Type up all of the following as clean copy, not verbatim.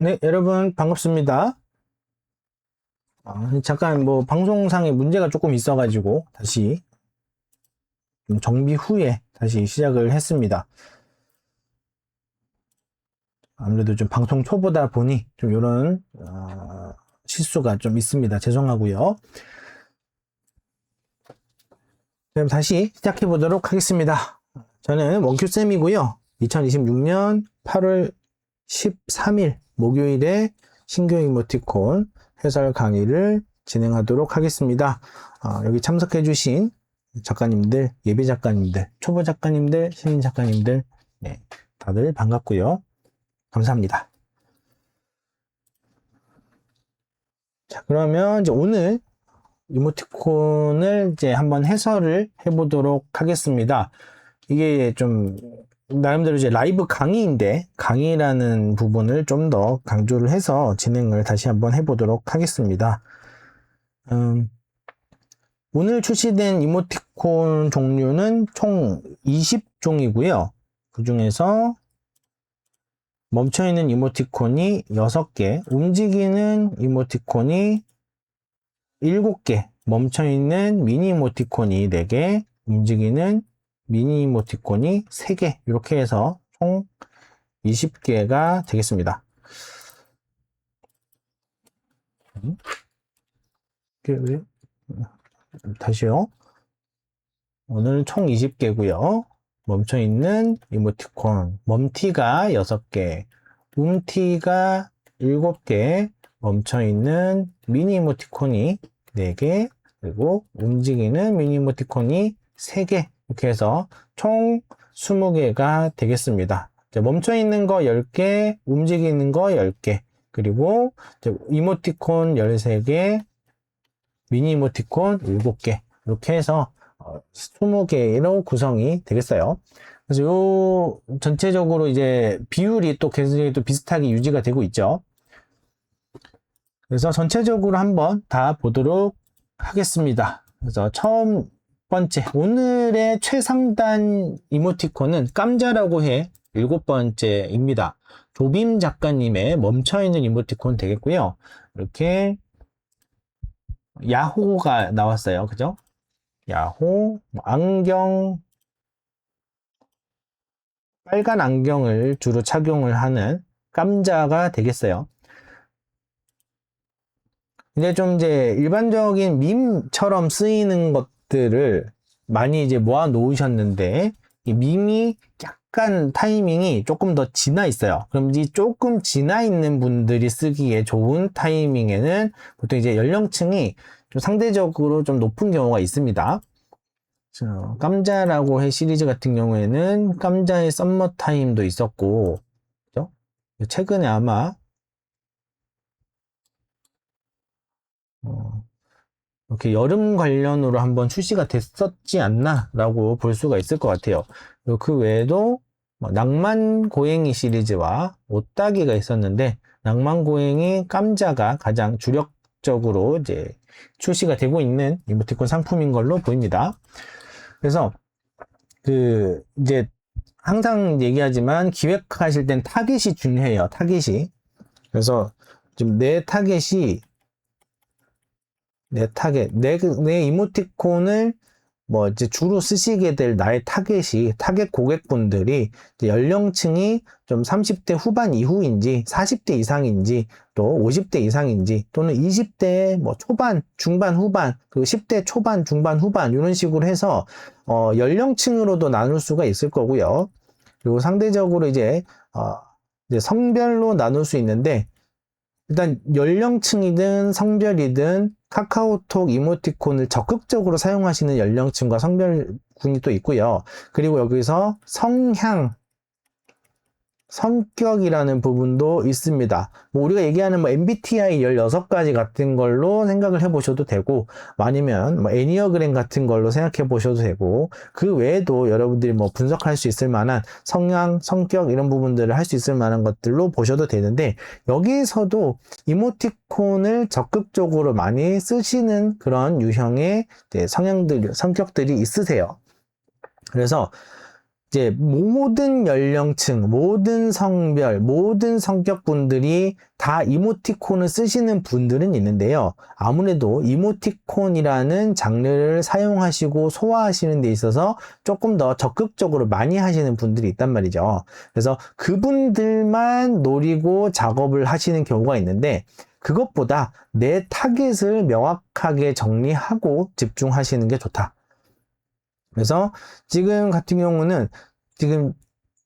네, 여러분 반갑습니다. 잠깐 방송상에 문제가 조금 있어가지고 다시 좀 정비 후에 다시 시작을 했습니다. 아무래도 좀 방송 초보다 보니 좀 이런 실수가 좀 있습니다. 죄송하고요. 그럼 다시 시작해 보도록 하겠습니다. 저는 원큐쌤이고요. 2026년 8월 13일 목요일에 신규 이모티콘 해설 강의를 진행하도록 하겠습니다. 여기 참석해주신 작가님들, 예비 작가님들, 초보 작가님들, 신인 작가님들, 네, 다들 반갑고요. 감사합니다. 자, 그러면 이제 오늘 이모티콘을 이제 한번 해설을 해보도록 하겠습니다. 이게 좀 나름대로 이제 라이브 강의인데 강의라는 부분을 좀 더 강조를 해서 진행을 다시 한번 해보도록 하겠습니다. 오늘 출시된 이모티콘 종류는 총 20종이고요. 그 중에서 멈춰있는 이모티콘이 6개, 움직이는 이모티콘이 7개, 멈춰있는 미니 이모티콘이 4개, 움직이는 미니 이모티콘이 3개, 이렇게 해서 총 20개가 되겠습니다. 다시요. 오늘 총 20개고요. 멈춰있는 이모티콘, 멈티가 6개, 움티가 7개, 멈춰있는 미니 이모티콘이 4개, 그리고 움직이는 미니 이모티콘이 3개, 이렇게 해서 총 20개가 되겠습니다. 멈춰있는 거 10개, 움직이는 거 10개, 그리고 이모티콘 13개, 미니 이모티콘 7개, 이렇게 해서 20개로 구성이 되겠어요. 그래서 요 전체적으로 이제 비율이 또 굉장히 또 비슷하게 유지가 되고 있죠. 그래서 전체적으로 한번 다 보도록 하겠습니다. 그래서 첫 번째, 오늘의 최상단 이모티콘은 깜자라고 해 7번째입니다. 조빔 작가님의 멈춰있는 이모티콘 되겠고요. 이렇게 야호가 나왔어요. 그죠? 야호, 안경, 빨간 안경을 주로 착용을 하는 깜자가 되겠어요. 이제 좀 이제 일반적인 밈처럼 쓰이는 것들을 많이 이제 모아 놓으셨는데, 이 밈이 약간 타이밍이 조금 더 지나 있어요. 그럼 이 조금 지나 있는 분들이 쓰기에 좋은 타이밍에는 보통 이제 연령층이 좀 상대적으로 좀 높은 경우가 있습니다. 깜자라고 해 시리즈 같은 경우에는 깜자의 썸머타임도 있었고, 그죠? 최근에 아마 이렇게 여름 관련으로 한번 출시가 됐었지 않나 라고 볼 수가 있을 것 같아요. 그리고 그 외에도 낭만 고행이 시리즈와 옷따기가 있었는데, 낭만 고행이 깜자가 가장 주력적으로 이제 출시가 되고 있는 이모티콘 상품인 걸로 보입니다. 그래서 이제 항상 얘기하지만 기획하실 땐 타깃이 중요해요. 타깃이. 그래서 지금 내 타깃, 내 이모티콘을 이제 주로 쓰시게 될 나의 타겟 고객분들이 연령층이 좀 30대 후반 이후인지, 40대 이상인지, 또 50대 이상인지, 또는 20대 초반, 중반, 후반, 그리고 10대 초반, 중반, 후반, 이런 식으로 해서, 연령층으로도 나눌 수가 있을 거고요. 그리고 상대적으로 이제 성별로 나눌 수 있는데, 일단 연령층이든 성별이든 카카오톡 이모티콘을 적극적으로 사용하시는 연령층과 성별군이 또 있고요. 그리고 여기서 성향, 성격이라는 부분도 있습니다. 우리가 얘기하는 MBTI 16가지 같은 걸로 생각을 해보셔도 되고, 아니면 애니어그램 같은 걸로 생각해 보셔도 되고, 그 외에도 여러분들이 분석할 수 있을 만한 성향, 성격 이런 부분들을 할 수 있을 만한 것들로 보셔도 되는데, 여기에서도 이모티콘을 적극적으로 많이 쓰시는 그런 유형의 성격들이 있으세요. 그래서 이제 모든 연령층, 모든 성별, 모든 성격분들이 다 이모티콘을 쓰시는 분들은 있는데요. 아무래도 이모티콘이라는 장르를 사용하시고 소화하시는 데 있어서 조금 더 적극적으로 많이 하시는 분들이 있단 말이죠. 그래서 그분들만 노리고 작업을 하시는 경우가 있는데, 그것보다 내 타겟을 명확하게 정리하고 집중하시는 게 좋다. 그래서 지금 같은 경우는 지금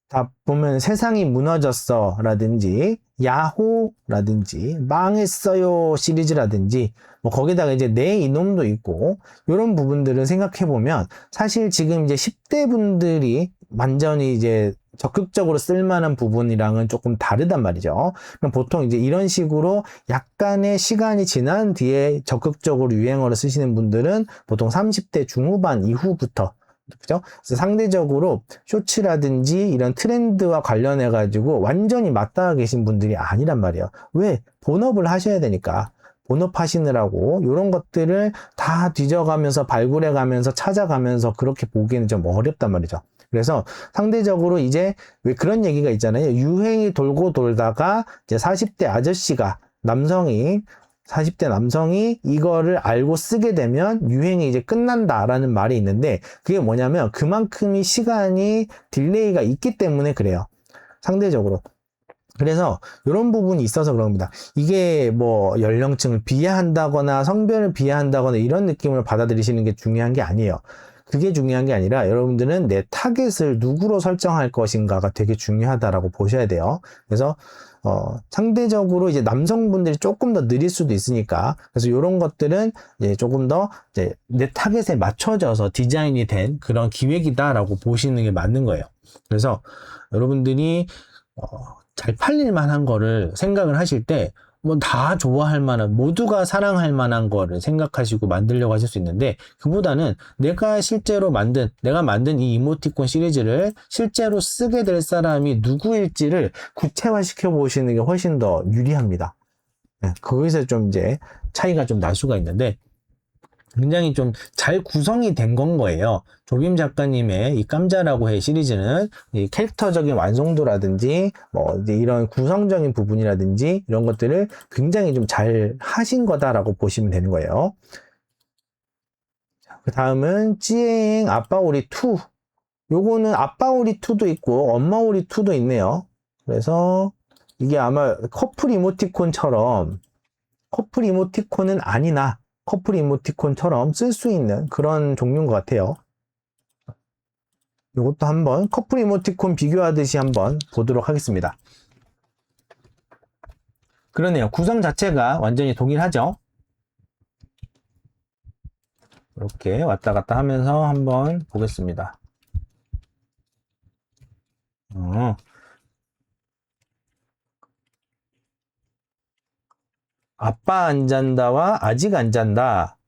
다 보면 세상이 무너졌어 라든지 야호라든지 망했어요 시리즈라든지 뭐 거기다가 이제 내 이놈도 있고 이런 부분들을 생각해 보면 사실 지금 이제 10대 분들이 완전히 이제 적극적으로 쓸만한 부분이랑은 조금 다르단 말이죠. 그럼 보통 이제 이런 식으로 약간의 시간이 지난 뒤에 적극적으로 유행어를 쓰시는 분들은 보통 30대 중후반 이후부터, 그죠? 그래서 상대적으로 쇼츠라든지 이런 트렌드와 관련해 가지고 완전히 맞닿아 계신 분들이 아니란 말이에요. 왜? 본업을 하셔야 되니까. 본업 하시느라고 이런 것들을 다 뒤져가면서 발굴해 가면서 찾아가면서 그렇게 보기에는 좀 어렵단 말이죠. 그래서 상대적으로 이제 왜 그런 얘기가 있잖아요. 유행이 돌고 돌다가 이제 40대 아저씨가 남성이 40대 남성이 이거를 알고 쓰게 되면 유행이 이제 끝난다라는 말이 있는데 그게 뭐냐면 그만큼의 시간이 딜레이가 있기 때문에 그래요. 상대적으로. 그래서 이런 부분이 있어서 그런 겁니다. 이게 뭐 연령층을 비하한다거나 성별을 비하한다거나 이런 느낌을 받아들이시는 게 중요한 게 아니에요. 그게 중요한 게 아니라 여러분들은 내 타겟을 누구로 설정할 것인가가 되게 중요하다라고 보셔야 돼요. 그래서 상대적으로 이제 남성분들이 조금 더 느릴 수도 있으니까 그래서 이런 것들은 이제 조금 더 이제 내 타겟에 맞춰져서 디자인이 된 그런 기획이다라고 보시는 게 맞는 거예요. 그래서 여러분들이 잘 팔릴 만한 거를 생각을 하실 때 뭐 다 좋아할 만한, 모두가 사랑할 만한 거를 생각하시고 만들려고 하실 수 있는데 그보다는 내가 만든 이 이모티콘 시리즈를 실제로 쓰게 될 사람이 누구일지를 구체화시켜 보시는 게 훨씬 더 유리합니다. 네, 거기서 좀 이제 차이가 좀 날 수가 있는데 굉장히 좀 잘 구성이 된 건 거예요. 조빔 작가님의 이 깜자라고 해 시리즈는 이 캐릭터적인 완성도라든지 뭐 이제 이런 구성적인 부분이라든지 이런 것들을 굉장히 좀 잘 하신 거다라고 보시면 되는 거예요. 그 다음은 찌에잉 아빠오리 2. 요거는 아빠오리 2도 있고 엄마오리 2도 있네요. 그래서 이게 아마 커플 이모티콘처럼 커플 이모티콘은 아니나 커플 이모티콘처럼 쓸 수 있는 그런 종류인 것 같아요. 이것도 한번 커플 이모티콘 비교하듯이 한번 보도록 하겠습니다. 그러네요. 구성 자체가 완전히 동일하죠. 이렇게 왔다 갔다 하면서 한번 보겠습니다. 아빠 안 잔다와 아직 안 잔다.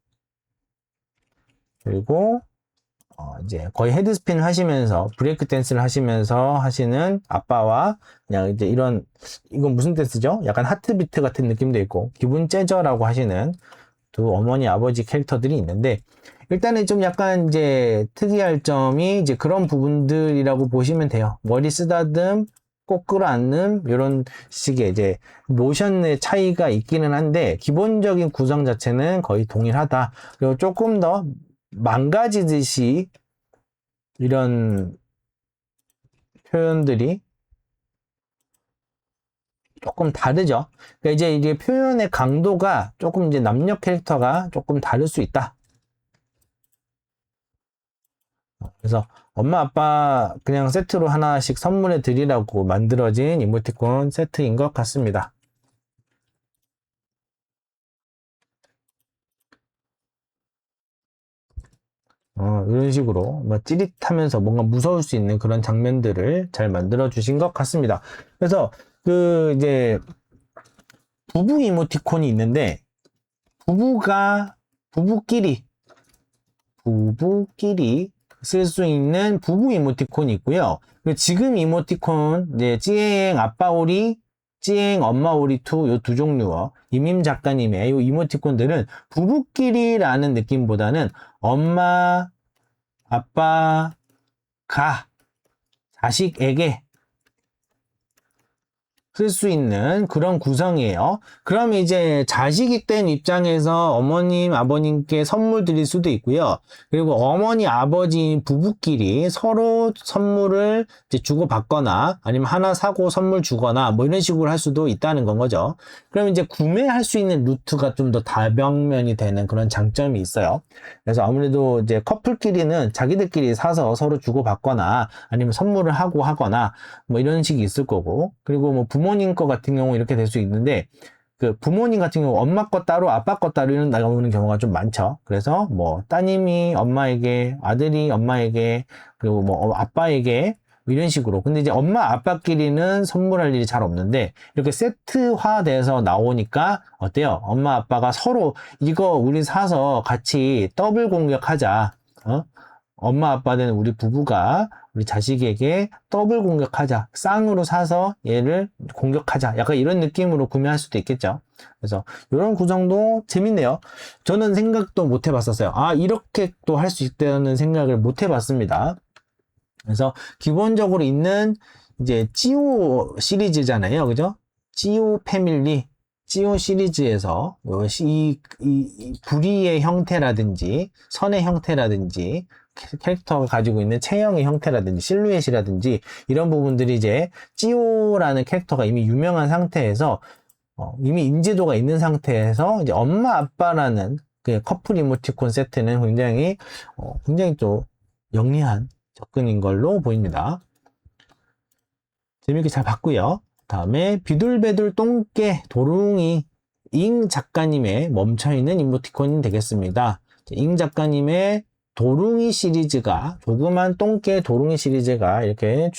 그리고 이제 거의 헤드스핀을 하시면서 브레이크 댄스를 하시면서 하시는 아빠와 그냥 이제 이건 무슨 댄스죠? 약간 하트비트 같은 느낌도 있고 기분 째져라고 하시는 두 어머니 아버지 캐릭터들이 있는데 일단은 좀 약간 이제 특이할 점이 이제 그런 부분들이라고 보시면 돼요. 머리 쓰다듬, 꼭 끌어안는 이런 식의 이제 모션의 차이가 있기는 한데 기본적인 구성 자체는 거의 동일하다. 그리고 조금 더 망가지듯이 이런 표현들이 조금 다르죠. 그러니까 이제 표현의 강도가 조금 이제 남녀 캐릭터가 조금 다를 수 있다. 그래서 엄마 아빠 그냥 세트로 하나씩 선물해 드리라고 만들어진 이모티콘 세트인 것 같습니다. 이런 식으로 뭐 찌릿하면서 뭔가 무서울 수 있는 그런 장면들을 잘 만들어 주신 것 같습니다. 그래서 그 이제 부부 이모티콘이 있는데 부부끼리 쓸 수 있는 부부 이모티콘이 있고요. 지금 이모티콘 이제 찌엥 아빠오리, 찌엥 엄마오리 2 요 두 종류어 이민 작가님의 이 이모티콘들은 부부끼리라는 느낌보다는 엄마, 아빠, 가 자식에게 쓸 수 있는 그런 구성이에요. 그럼 이제 자식이 된 입장에서 어머님, 아버님께 선물 드릴 수도 있고요. 그리고 어머니, 아버지 부부끼리 서로 선물을 이제 주고받거나 아니면 하나 사고 선물 주거나 뭐 이런 식으로 할 수도 있다는 건 거죠. 그럼 이제 구매할 수 있는 루트가 좀 더 다방면이 되는 그런 장점이 있어요. 그래서 아무래도 이제 커플끼리는 자기들끼리 사서 서로 주고받거나 아니면 선물을 하고 하거나 뭐 이런 식이 있을 거고, 그리고 뭐 부모님 거 같은 경우 이렇게 될 수 있는데, 그 부모님 같은 경우 엄마 거 따로 아빠 거 따로 이런 나오는 경우가 좀 많죠. 그래서 뭐 따님이 엄마에게, 아들이 엄마에게, 그리고 뭐 아빠에게 이런 식으로. 근데 이제 엄마 아빠끼리는 선물할 일이 잘 없는데 이렇게 세트화돼서 나오니까 어때요? 엄마 아빠가 서로 이거 우리 사서 같이 더블 공격하자. 엄마 아빠는 우리 부부가 우리 자식에게 더블 공격하자. 쌍으로 사서 얘를 공격하자. 약간 이런 느낌으로 구매할 수도 있겠죠. 그래서 이런 구성도 재밌네요. 저는 생각도 못 해봤었어요. 아, 이렇게 또 할 수 있다는 생각을 못 해봤습니다. 그래서 기본적으로 있는 이제 찌오 시리즈잖아요. 그죠? 찌오 패밀리, 찌오 시리즈에서 이 부리의 형태라든지 선의 형태라든지 캐릭터가 가지고 있는 체형의 형태라든지 실루엣이라든지 이런 부분들이 이제 찌오라는 캐릭터가 이미 유명한 상태에서 이미 인지도가 있는 상태에서 이제 엄마 아빠라는 그 커플 이모티콘 세트는 굉장히 또 영리한 접근인 걸로 보입니다. 재밌게 잘 봤고요. 다음에 비둘배둘 똥개 도룽이 잉 작가님의 멈춰있는 이모티콘이 되겠습니다. 잉 작가님의 도룽이 시리즈가, 조그만 똥개 도룽이 시리즈가 이렇게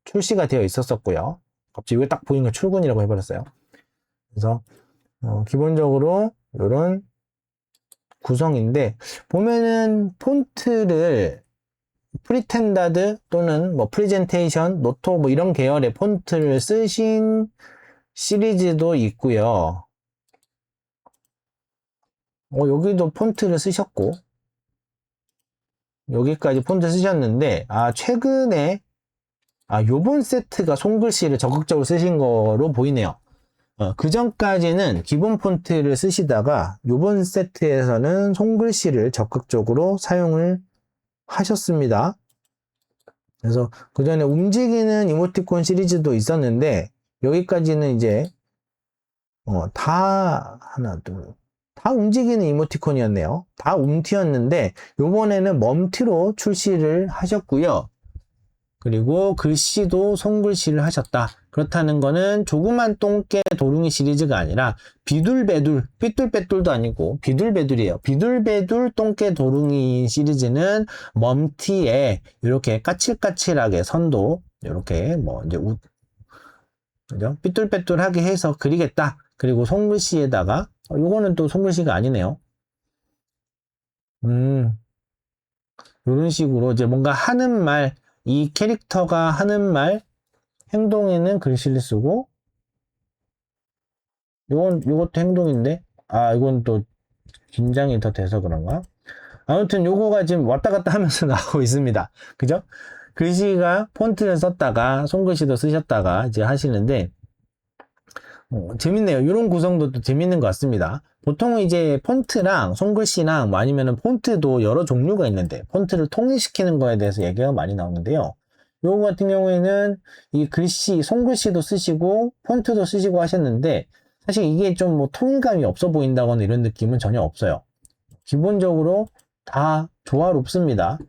출시가 되어 있었고요. 갑자기 왜 딱 보이는 거 출근이라고 해버렸어요. 그래서 기본적으로 이런 구성인데, 보면은 폰트를 프리텐다드 또는 뭐 프레젠테이션, 노토 뭐 이런 계열의 폰트를 쓰신 시리즈도 있고요. 여기도 폰트를 쓰셨고, 여기까지 폰트 쓰셨는데, 최근에, 요번 세트가 손글씨를 적극적으로 쓰신 거로 보이네요. 그 전까지는 기본 폰트를 쓰시다가, 요번 세트에서는 손글씨를 적극적으로 사용을 하셨습니다. 그래서 그 전에 움직이는 이모티콘 시리즈도 있었는데, 여기까지는 이제, 다 움직이는 이모티콘이었네요. 다 움티였는데 요번에는 멈티로 출시를 하셨고요. 그리고 글씨도 손글씨를 하셨다. 그렇다는 거는 조그만 똥개 도룽이 시리즈가 아니라 비둘배둘, 삐뚤빼뚤도 아니고 비둘배둘이에요. 비둘배둘 똥개 도룽이 시리즈는 멈티에 이렇게 까칠까칠하게 선도 이렇게 뭐 이제 그죠? 삐뚤빼뚤하게 해서 그리겠다. 그리고 손글씨에다가 요거는 또 손글씨가 아니네요. 이런 식으로 이제 뭔가 하는 말, 이 캐릭터가 하는 말, 행동에는 글씨를 쓰고, 요것도 행동인데, 이건 또 긴장이 더 돼서 그런가? 아무튼 요거가 지금 왔다 갔다 하면서 나오고 있습니다. 그죠? 글씨가 폰트를 썼다가, 손글씨도 쓰셨다가 이제 하시는데, 재밌네요. 이런 구성도 또 재밌는 것 같습니다. 보통은 이제 폰트랑 손글씨랑 뭐 아니면은 폰트도 여러 종류가 있는데 폰트를 통일시키는 거에 대해서 얘기가 많이 나오는데요. 요거 같은 경우에는 이 글씨, 손글씨도 쓰시고 폰트도 쓰시고 하셨는데 사실 이게 좀 뭐 통일감이 없어 보인다거나 이런 느낌은 전혀 없어요. 기본적으로 다 조화롭습니다.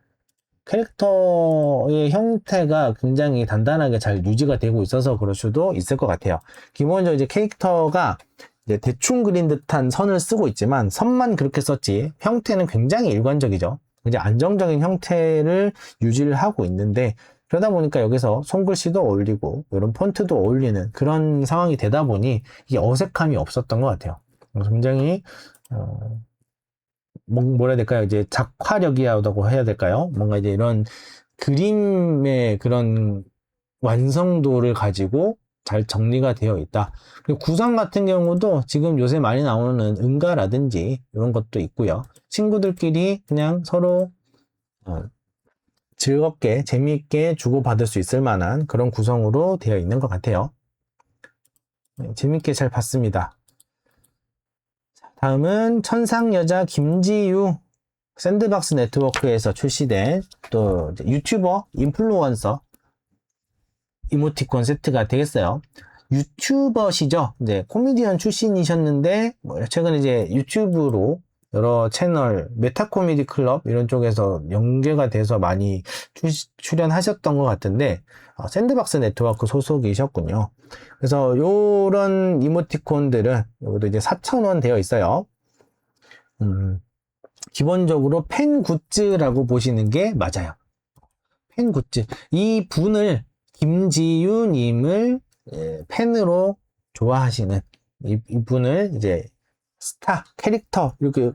캐릭터의 형태가 굉장히 단단하게 잘 유지가 되고 있어서 그럴 수도 있을 것 같아요. 기본적으로 이제 캐릭터가 이제 대충 그린 듯한 선을 쓰고 있지만 선만 그렇게 썼지 형태는 굉장히 일관적이죠. 이제 안정적인 형태를 유지를 하고 있는데 그러다 보니까 여기서 손글씨도 어울리고 이런 폰트도 어울리는 그런 상황이 되다 보니 이게 어색함이 없었던 것 같아요. 굉장히 뭐라 해야 될까요? 이제 작화력이라고 해야 될까요? 뭔가 이제 이런 그림의 그런 완성도를 가지고 잘 정리가 되어 있다. 그리고 구성 같은 경우도 지금 요새 많이 나오는 응가라든지 이런 것도 있고요. 친구들끼리 그냥 서로 즐겁게 재미있게 주고받을 수 있을 만한 그런 구성으로 되어 있는 것 같아요. 네, 재밌게 잘 봤습니다. 다음은 천상여자 김지유, 샌드박스 네트워크에서 출시된 또 유튜버 인플루언서 이모티콘 세트가 되겠어요. 유튜버시죠. 이제 코미디언 출신이셨는데 최근에 이제 유튜브로 여러 채널 메타 코미디 클럽 이런 쪽에서 연계가 돼서 많이 출연하셨던 것 같은데 샌드박스 네트워크 소속이셨군요. 그래서 요런 이모티콘들은 여기도 이제 4,000원 되어 있어요. 기본적으로 팬 굿즈라고 보시는 게 맞아요. 팬 굿즈. 이 분을 김지유님을 팬으로 좋아하시는 이분을 이제 스타, 캐릭터 이렇게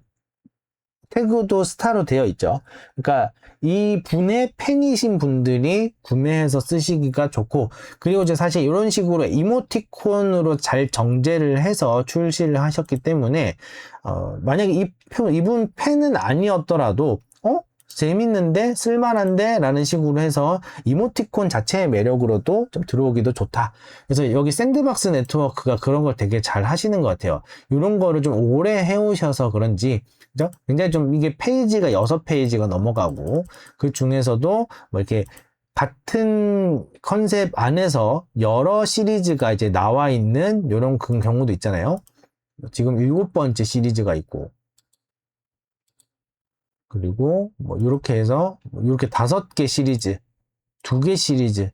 태그도 스타로 되어 있죠. 그러니까 이 분의 팬이신 분들이 구매해서 쓰시기가 좋고, 그리고 이제 사실 이런 식으로 이모티콘으로 잘 정제를 해서 출시를 하셨기 때문에 만약에 이분 팬은 아니었더라도 재밌는데 쓸만한데 라는 식으로 해서 이모티콘 자체의 매력으로도 좀 들어오기도 좋다. 그래서 여기 샌드박스 네트워크가 그런 걸 되게 잘 하시는 것 같아요. 이런 거를 좀 오래 해오셔서 그런지 그죠? 굉장히 좀 이게 페이지가 6페이지가 넘어가고 그 중에서도 뭐 이렇게 같은 컨셉 안에서 여러 시리즈가 이제 나와 있는 이런 경우도 있잖아요. 지금 7번째 시리즈가 있고, 그리고 뭐 이렇게 해서 이렇게 5개 시리즈, 2개 시리즈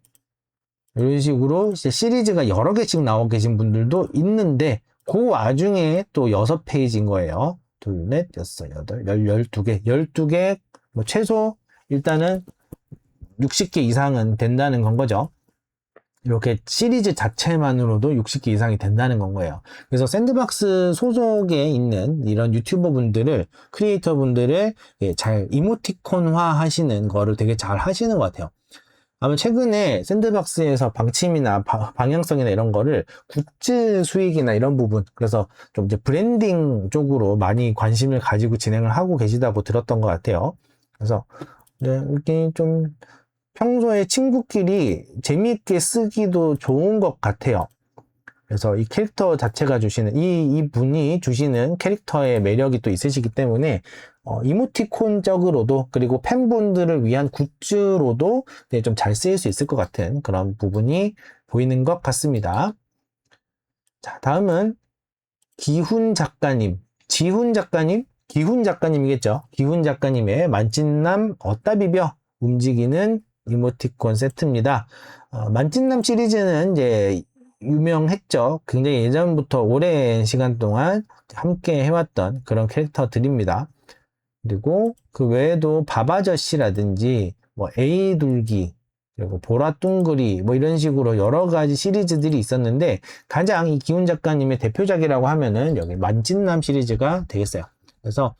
이런 식으로 이제 시리즈가 여러 개씩 나오고 계신 분들도 있는데 그 와중에 또 6페이지인 거예요. 둘, 넷, 여섯, 여덟, 12개, 12개, 뭐 최소 일단은 60개 이상은 된다는 건 거죠. 이렇게 시리즈 자체만으로도 60개 이상이 된다는 건 거예요. 그래서 샌드박스 소속에 있는 이런 유튜버 분들을, 크리에이터 분들을 잘 이모티콘화 하시는 거를 되게 잘 하시는 것 같아요. 아마 최근에 샌드박스에서 방침이나 방향성이나 이런 거를 굿즈 수익이나 이런 부분, 그래서 좀 이제 브랜딩 쪽으로 많이 관심을 가지고 진행을 하고 계시다고 들었던 것 같아요. 그래서 이렇게 좀 평소에 친구끼리 재미있게 쓰기도 좋은 것 같아요. 그래서 이 캐릭터 자체가 주시는, 이 분이 주시는 캐릭터의 매력이 또 있으시기 때문에, 이모티콘적으로도, 그리고 팬분들을 위한 굿즈로도 좀 잘 쓰일 수 있을 것 같은 그런 부분이 보이는 것 같습니다. 자, 다음은 기훈 작가님, 지훈 작가님, 기훈 작가님이겠죠. 기훈 작가님의 만찢남 어따 비벼 움직이는 이모티콘 세트입니다. 만찢남 시리즈는 이제 유명했죠. 굉장히 예전부터 오랜 시간 동안 함께 해왔던 그런 캐릭터들입니다. 그리고 그 외에도 바바저씨라든지 뭐 에이둘기, 그리고 보라뚱그리 뭐 이런 식으로 여러 가지 시리즈들이 있었는데 가장 이 기훈 작가님의 대표작이라고 하면은 여기 만찢남 시리즈가 되겠어요. 그래서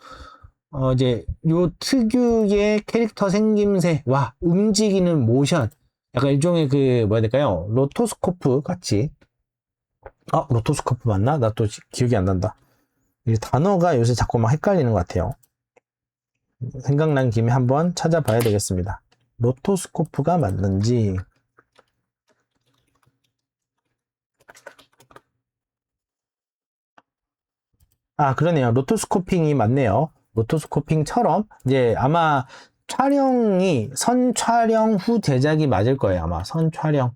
이제 요 특유의 캐릭터 생김새와 움직이는 모션, 약간 일종의 그 뭐야 될까요? 로토스코프 같이. 로토스코프 맞나? 나 또 기억이 안 난다. 이 단어가 요새 자꾸 막 헷갈리는 것 같아요. 생각난 김에 한번 찾아봐야 되겠습니다. 로토스코프가 맞는지. 그러네요. 로토스코핑이 맞네요. 로토스코핑처럼 이제 아마 촬영이 선촬영 후 제작이 맞을 거예요. 아마 선촬영.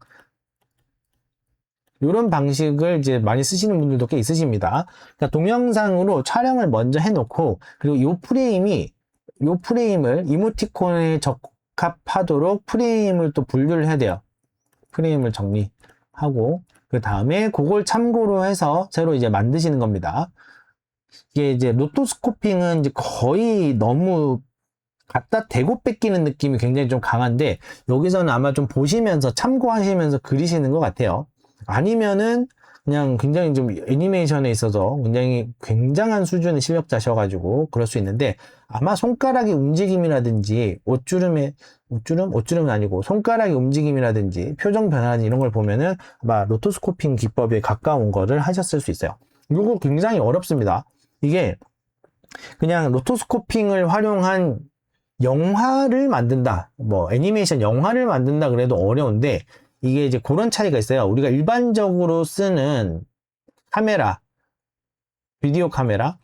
이런 방식을 이제 많이 쓰시는 분들도 꽤 있으십니다. 그러니까 동영상으로 촬영을 먼저 해놓고, 그리고 이 프레임을 이모티콘에 적합하도록 프레임을 또 분류를 해야 돼요. 프레임을 정리하고, 그 다음에 그걸 참고로 해서 새로 이제 만드시는 겁니다. 이게 이제 로토스코핑은 이제 거의 너무 갖다 대고 뺏기는 느낌이 굉장히 좀 강한데, 여기서는 아마 좀 보시면서 참고하시면서 그리시는 것 같아요. 아니면은 그냥 굉장히 좀 애니메이션에 있어서 굉장한 수준의 실력자셔가지고 그럴 수 있는데, 아마 손가락의 움직임이라든지 옷주름은 아니고 손가락의 움직임이라든지 표정 변화라든지 이런 걸 보면은 아마 로토스코핑 기법에 가까운 거를 하셨을 수 있어요. 이거 굉장히 어렵습니다. 이게 그냥 로토스코핑을 활용한 영화를 만든다, 뭐 애니메이션 영화를 만든다 그래도 어려운데, 이게 이제 그런 차이가 있어요. 우리가 일반적으로 쓰는 카메라, 비디오 카메라,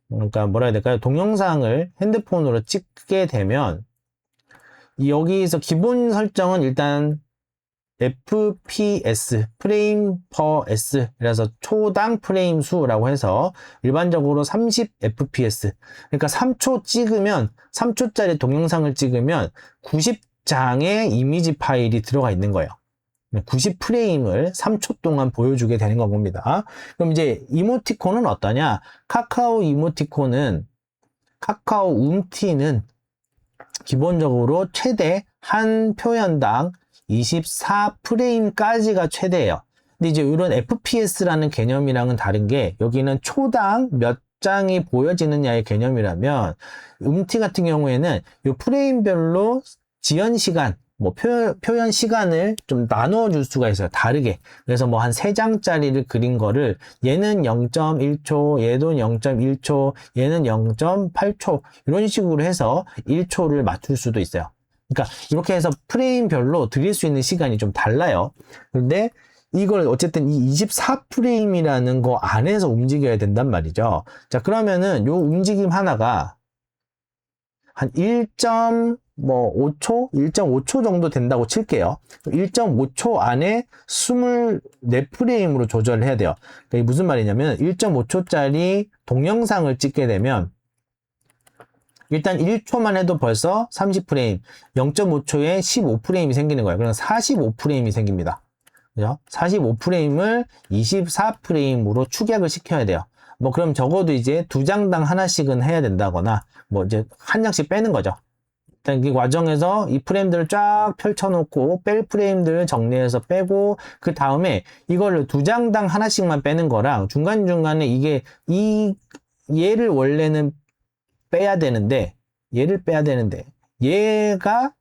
그러니까 뭐라 해야 될까요? 동영상을 핸드폰으로 찍게 되면 여기서 기본 설정은 일단 FPS, 프레임 퍼 S, 그래서 초당 프레임 수라고 해서 일반적으로 30 FPS, 그러니까 3초 찍으면, 3초짜리 동영상을 찍으면 90장의 이미지 파일이 들어가 있는 거예요. 90프레임을 3초 동안 보여주게 되는 겁니다. 그럼 이제 이모티콘은 어떠냐? 카카오 이모티콘은, 카카오 움티는 기본적으로 최대 한 표현당 24프레임까지가 최대예요. 근데 이제 이런 FPS라는 개념이랑은 다른 게, 여기는 초당 몇 장이 보여지느냐의 개념이라면, 움티 같은 경우에는 이 프레임별로 지연 시간, 뭐 표현 시간을 좀 나누어 줄 수가 있어요. 다르게. 그래서 뭐 한 3장짜리를 그린 거를 얘는 0.1초, 얘도 0.1초, 얘는 0.8초, 이런 식으로 해서 1초를 맞출 수도 있어요. 그러니까 이렇게 해서 프레임별로 드릴 수 있는 시간이 좀 달라요. 근데 이걸 어쨌든 이 24프레임이라는 거 안에서 움직여야 된단 말이죠. 자, 그러면은 요 움직임 하나가 한 1.5초? 1.5초 정도 된다고 칠게요. 1.5초 안에 24프레임으로 조절을 해야 돼요. 그러니까 이게 무슨 말이냐면, 1.5초짜리 동영상을 찍게 되면 일단 1초만 해도 벌써 30프레임, 0.5초에 15프레임이 생기는 거예요. 그럼 45프레임이 생깁니다. 그죠? 45프레임을 24프레임으로 축약을 시켜야 돼요. 뭐 그럼 적어도 이제 2장당 하나씩은 해야 된다거나, 뭐 이제 한 장씩 빼는 거죠. 일단 이 과정에서 이 프레임들을 쫙 펼쳐놓고 뺄 프레임들을 정리해서 빼고, 그 다음에 이거를 2장당 하나씩만 빼는 거랑 중간중간에 이게 얘를 원래는 빼야 되는데, 얘를 빼야 되는데, 얘가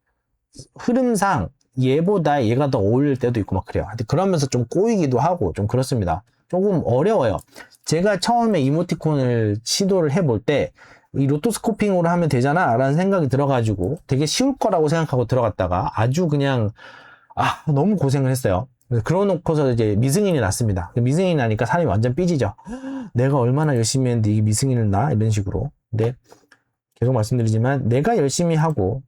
흐름상 얘보다 얘가 더 어울릴 때도 있고 막 그래요. 그러면서 좀 꼬이기도 하고 좀 그렇습니다. 조금 어려워요. 제가 처음에 이모티콘을 시도를 해볼 때, 이 로토스코핑으로 하면 되잖아 라는 생각이 들어가지고 되게 쉬울 거라고 생각하고 들어갔다가 아주 그냥 너무 고생을 했어요. 그러놓고서 이제 미승인이 났습니다. 미승인이 나니까 사람이 완전 삐지죠. 내가 얼마나 열심히 했는데 이게 미승인을 나? 이런 식으로. 근데 계속 말씀드리지만, 내가 열심히 하고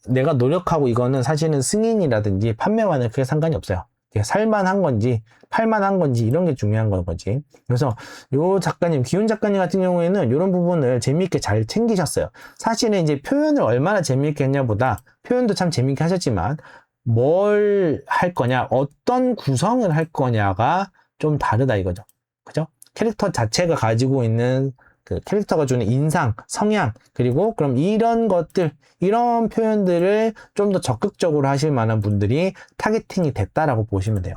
내가 노력하고, 이거는 사실은 승인이라든지 판매와는 크게 상관이 없어요. 살만한 건지 팔만한 건지 이런 게 중요한 거지. 그래서 요 작가님, 기훈 작가님 같은 경우에는 이런 부분을 재미있게 잘 챙기셨어요. 사실은 이제 표현을 얼마나 재미있게 했냐보다, 표현도 참 재미있게 하셨지만 뭘 할 거냐, 어떤 구성을 할 거냐가 좀 다르다 이거죠. 그죠? 캐릭터 자체가 가지고 있는 그 캐릭터가 주는 인상, 성향, 그리고 그럼 이런 것들, 이런 표현들을 좀 더 적극적으로 하실 만한 분들이 타겟팅이 됐다라고 보시면 돼요.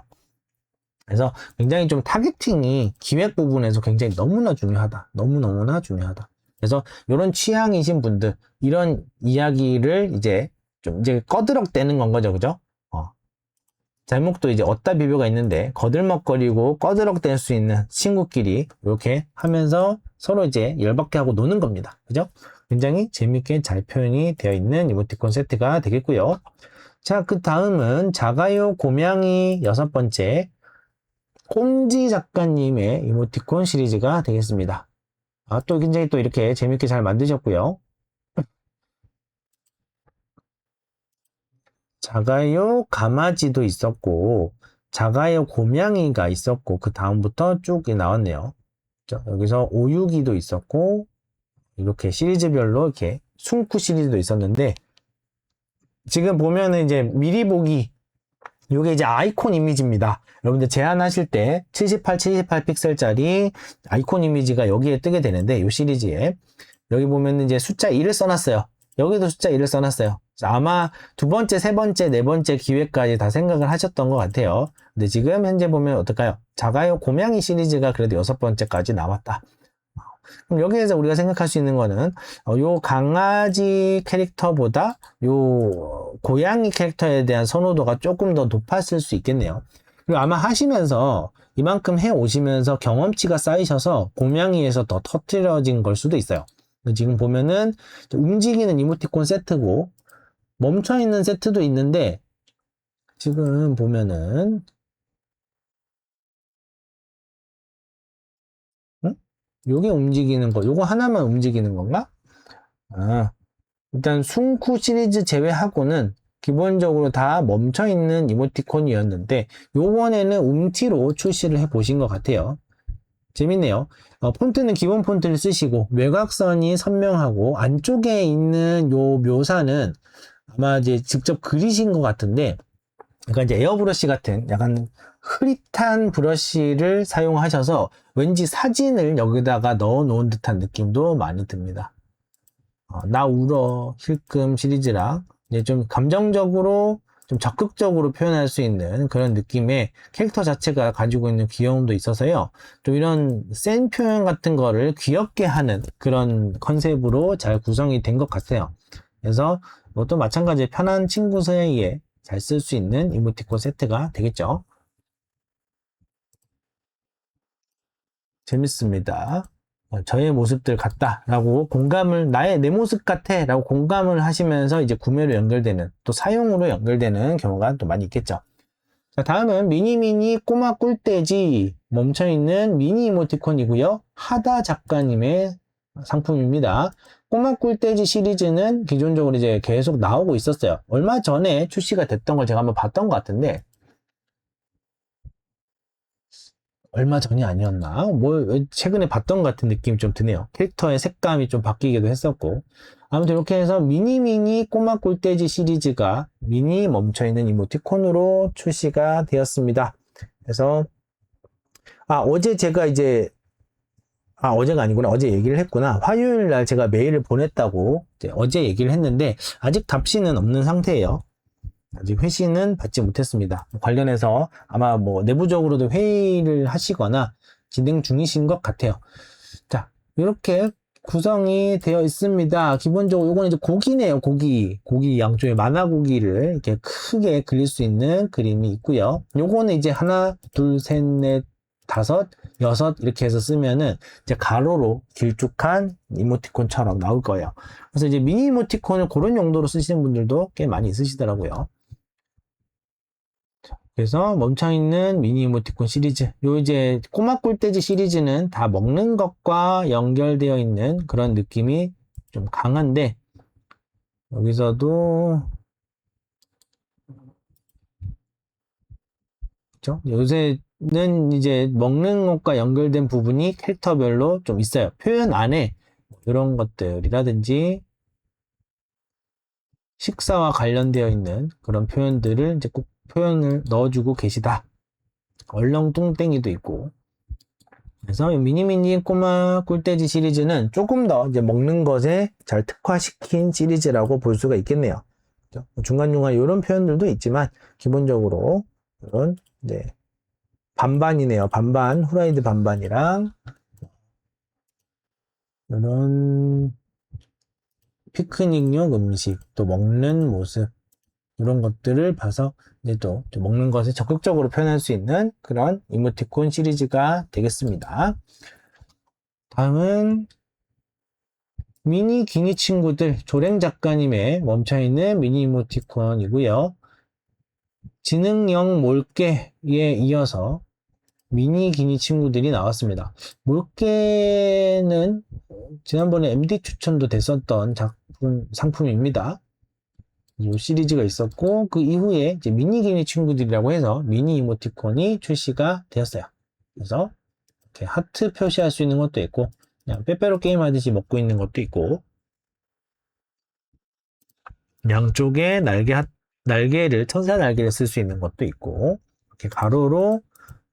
그래서 굉장히 좀 타겟팅이 기획 부분에서 굉장히 너무나 중요하다. 너무너무나 중요하다. 그래서 이런 취향이신 분들, 이런 이야기를 이제 좀 이제 꺼드럭대는 건 거죠. 그죠? 제목도 이제 어따 비교가 있는데, 거들먹거리고 꺼드럭댈 수 있는 친구끼리 이렇게 하면서 서로 이제 열받게 하고 노는 겁니다. 그죠? 굉장히 재밌게 잘 표현이 되어 있는 이모티콘 세트가 되겠고요. 자, 그 다음은 자가요 고명이 6번째 꼼지 작가님의 이모티콘 시리즈가 되겠습니다. 또 굉장히 또 이렇게 재밌게 잘 만드셨고요. 자가요 가마지도 있었고, 자가요 고양이가 있었고, 그 다음부터 쭉 나왔네요. 자, 여기서 오유기도 있었고, 이렇게 시리즈별로 이렇게 숭쿠 시리즈도 있었는데, 지금 보면은 이제 미리 보기, 요게 이제 아이콘 이미지입니다. 여러분들 제한하실 때 78 픽셀짜리 아이콘 이미지가 여기에 뜨게 되는데, 요 시리즈에 여기 보면은 이제 숫자 1을 써놨어요. 여기도 숫자 1을 써놨어요. 아마 두 번째, 세 번째, 네 번째 기회까지 다 생각을 하셨던 것 같아요. 근데 지금 현재 보면 어떨까요? 자가요 고양이 시리즈가 그래도 6번째까지 나왔다. 그럼 여기에서 우리가 생각할 수 있는 거는, 요 강아지 캐릭터보다 요 고양이 캐릭터에 대한 선호도가 조금 더 높았을 수 있겠네요. 그리고 아마 하시면서 이만큼 해 오시면서 경험치가 쌓이셔서 고양이에서 더 터뜨려진 걸 수도 있어요. 지금 보면은 움직이는 이모티콘 세트고 멈춰있는 세트도 있는데 지금 보면은 요게 움직이는 거, 요거 하나만 움직이는 건가? 아, 일단 숭쿠 시리즈 제외하고는 기본적으로 다 멈춰있는 이모티콘이었는데 요번에는 움티로 출시를 해보신 것 같아요. 재밌네요. 폰트는 기본 폰트를 쓰시고 외곽선이 선명하고 안쪽에 있는 요 묘사는 아마 이제 직접 그리신 것 같은데 그러니까 이제 에어브러쉬 같은 약간 흐릿한 브러쉬를 사용하셔서 왠지 사진을 여기다가 넣어 놓은 듯한 느낌도 많이 듭니다. 나 울어 힐끔 시리즈랑 이제 좀 감정적으로 좀 적극적으로 표현할 수 있는 그런 느낌의 캐릭터 자체가 가지고 있는 귀여움도 있어서요. 좀 이런 센 표현 같은 거를 귀엽게 하는 그런 컨셉으로 잘 구성이 된 것 같아요. 그래서 이것도 마찬가지 편한 친구 사이에 잘 쓸 수 있는 이모티콘 세트가 되겠죠. 재밌습니다. 저의 모습들 같다 라고 공감을 내 모습 같아 라고 공감을 하시면서 이제 구매로 연결되는 또 사용으로 연결되는 경우가 또 많이 있겠죠. 자, 다음은 미니미니 꼬마 꿀돼지 멈춰있는 미니 이모티콘이고요. 하다 작가님의 상품입니다. 꼬마 꿀돼지 시리즈는 기존적으로 이제 계속 나오고 있었어요. 얼마 전에 출시가 됐던 걸 제가 한번 봤던 것 같은데 얼마 전이 아니었나? 뭐, 최근에 봤던 것 같은 느낌이 좀 드네요. 캐릭터의 색감이 좀 바뀌기도 했었고. 아무튼 이렇게 해서 미니미니 꼬마 꿀돼지 시리즈가 미니 멈춰있는 이모티콘으로 출시가 되었습니다. 그래서, 어제 제가 이제, 어제가 아니구나. 어제 얘기를 했구나. 화요일 날 제가 메일을 보냈다고 어제 얘기를 했는데, 아직 답신은 없는 상태예요. 아직 회신은 받지 못했습니다. 관련해서 아마 뭐 내부적으로도 회의를 하시거나 진행 중이신 것 같아요. 자, 이렇게 구성이 되어 있습니다. 기본적으로 이거는 이제 고기네요. 고기 양쪽에 만화 고기를 이렇게 크게 그릴 수 있는 그림이 있고요. 요거는 이제 하나, 둘, 셋, 넷, 다섯, 여섯 이렇게 해서 쓰면은 이제 가로로 길쭉한 이모티콘처럼 나올 거예요. 그래서 이제 미니 이모티콘을 그런 용도로 쓰시는 분들도 꽤 많이 있으시더라고요. 그래서 멈춰있는 미니 이모티콘 시리즈. 요 이제 꼬마 꿀돼지 시리즈는 다 먹는 것과 연결되어 있는 그런 느낌이 좀 강한데, 여기서도, 그죠? 요새는 이제 먹는 것과 연결된 부분이 캐릭터별로 좀 있어요. 표현 안에 이런 것들이라든지, 식사와 관련되어 있는 그런 표현들을 이제 꼭 표현을 넣어주고 계시다. 얼렁뚱땡이도 있고, 그래서 미니미니 꼬마 꿀돼지 시리즈는 조금 더 이제 먹는 것에 잘 특화시킨 시리즈라고 볼 수가 있겠네요. 중간중간 이런 표현들도 있지만 기본적으로 이런 이제 반반이네요. 반반 후라이드 반반이랑 이런 피크닉용 음식 또 먹는 모습 이런 것들을 봐서 이제 또 먹는 것을 적극적으로 표현할 수 있는 그런 이모티콘 시리즈가 되겠습니다. 다음은 미니 기니 친구들 조랭 작가님의 멈춰있는 미니 이모티콘이고요. 지능형 몰개에 이어서 미니 기니 친구들이 나왔습니다. 몰개는 지난번에 MD 추천도 됐었던 상품입니다. 이 시리즈가 있었고 그 이후에 이제 미니 기니 친구들이라고 해서 미니 이모티콘이 출시가 되었어요. 그래서 이렇게 하트 표시할 수 있는 것도 있고 그냥 빼빼로 게임 하듯이 먹고 있는 것도 있고 양쪽에 날개를 천사 날개를 쓸 수 있는 것도 있고 이렇게 가로로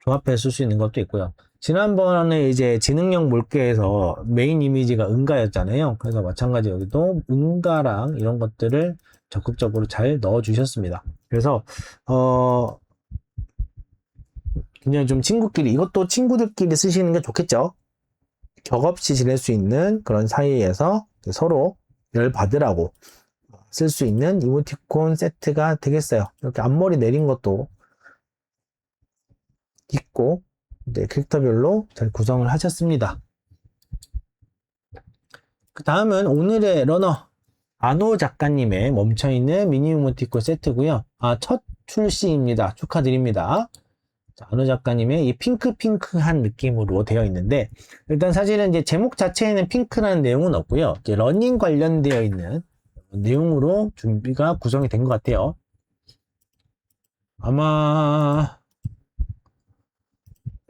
조합해 쓸 수 있는 것도 있고요. 지난번에 이제 지능형 몰개에서 메인 이미지가 응가였잖아요. 그래서 마찬가지 여기도 응가랑 이런 것들을 적극적으로 잘 넣어 주셨습니다. 그래서 그냥 좀 친구끼리 이것도 친구들끼리 쓰시는 게 좋겠죠. 격 없이 지낼 수 있는 그런 사이에서 서로 열 받으라고 쓸 수 있는 이모티콘 세트가 되겠어요. 이렇게 앞머리 내린 것도 있고 네, 캐릭터별로 잘 구성을 하셨습니다. 그 다음은 오늘의 러너 안호 작가님의 멈춰있는 미니 이모티콘 세트고요. 첫 출시입니다. 축하드립니다. 자, 안호 작가님의 이 핑크핑크한 느낌으로 되어 있는데, 일단 사실은 이제 제목 자체에는 핑크라는 내용은 없고요. 이제 러닝 관련되어 있는 내용으로 준비가 구성이 된 것 같아요. 아마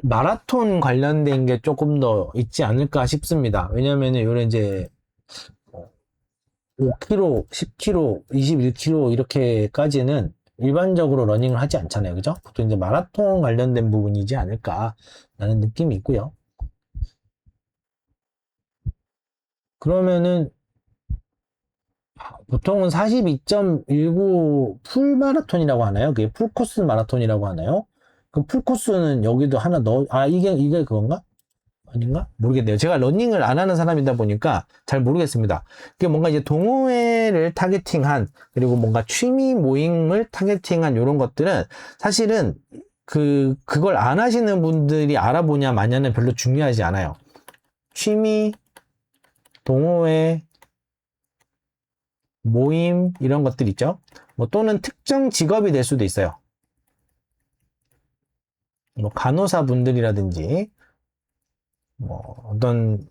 마라톤 관련된 게 조금 더 있지 않을까 싶습니다. 왜냐면은 요런 이제 5km, 10km, 21km 이렇게까지는 일반적으로 러닝을 하지 않잖아요. 그죠? 보통 이제 마라톤 관련된 부분이지 않을까라는 느낌이 있고요. 그러면은 보통은 42.19 풀마라톤이라고 하나요? 그게 풀코스 마라톤이라고 하나요? 그 풀코스는 여기도 하나 이게 그건가? 아닌가? 모르겠네요. 제가 러닝을 안 하는 사람이다 보니까 잘 모르겠습니다. 그게 뭔가 이제 동호회를 타겟팅한, 그리고 뭔가 취미 모임을 타겟팅한 이런 것들은 사실은 그걸 안 하시는 분들이 알아보냐 마냐는 별로 중요하지 않아요. 취미, 동호회, 모임 이런 것들 있죠. 뭐 또는 특정 직업이 될 수도 있어요. 뭐 간호사 분들이라든지 뭐 어떤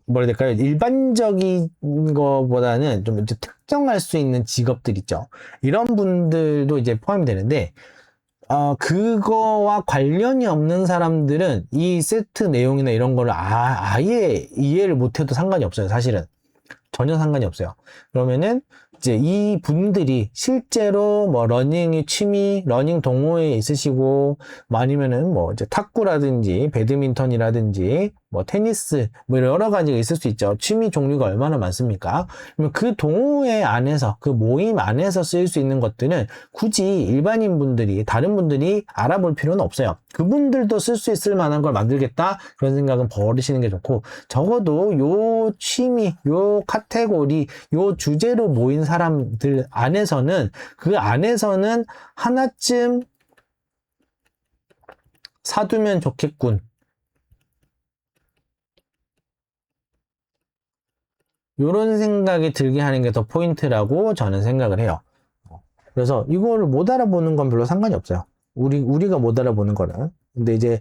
뭐라 해야 될까요? 일반적인 거보다는 좀 이제 특정할 수 있는 직업들 있죠. 이런 분들도 이제 포함이 되는데, 그거와 관련이 없는 사람들은 이 세트 내용이나 이런 거를 아예 이해를 못해도 상관이 없어요. 사실은 전혀 상관이 없어요. 그러면은 이제 이 분들이 실제로 뭐 러닝이 취미, 러닝 동호회에 있으시고, 뭐 아니면은 뭐 이제 탁구라든지 배드민턴이라든지 뭐 테니스 뭐 여러 가지가 있을 수 있죠. 취미 종류가 얼마나 많습니까? 그러면 그 동호회 안에서, 그 모임 안에서 쓰일 수 있는 것들은 굳이 일반인 분들이, 다른 분들이 알아볼 필요는 없어요. 그분들도 쓸 수 있을 만한 걸 만들겠다, 그런 생각은 버리시는 게 좋고, 적어도 요 취미, 요 카테고리, 요 주제로 모인 사람들 안에서는, 그 안에서는 하나쯤 사두면 좋겠군, 요런 생각이 들게 하는 게 더 포인트라고 저는 생각을 해요. 그래서 이거를 못 알아보는 건 별로 상관이 없어요. 우리가 못 알아보는 거는. 근데 이제,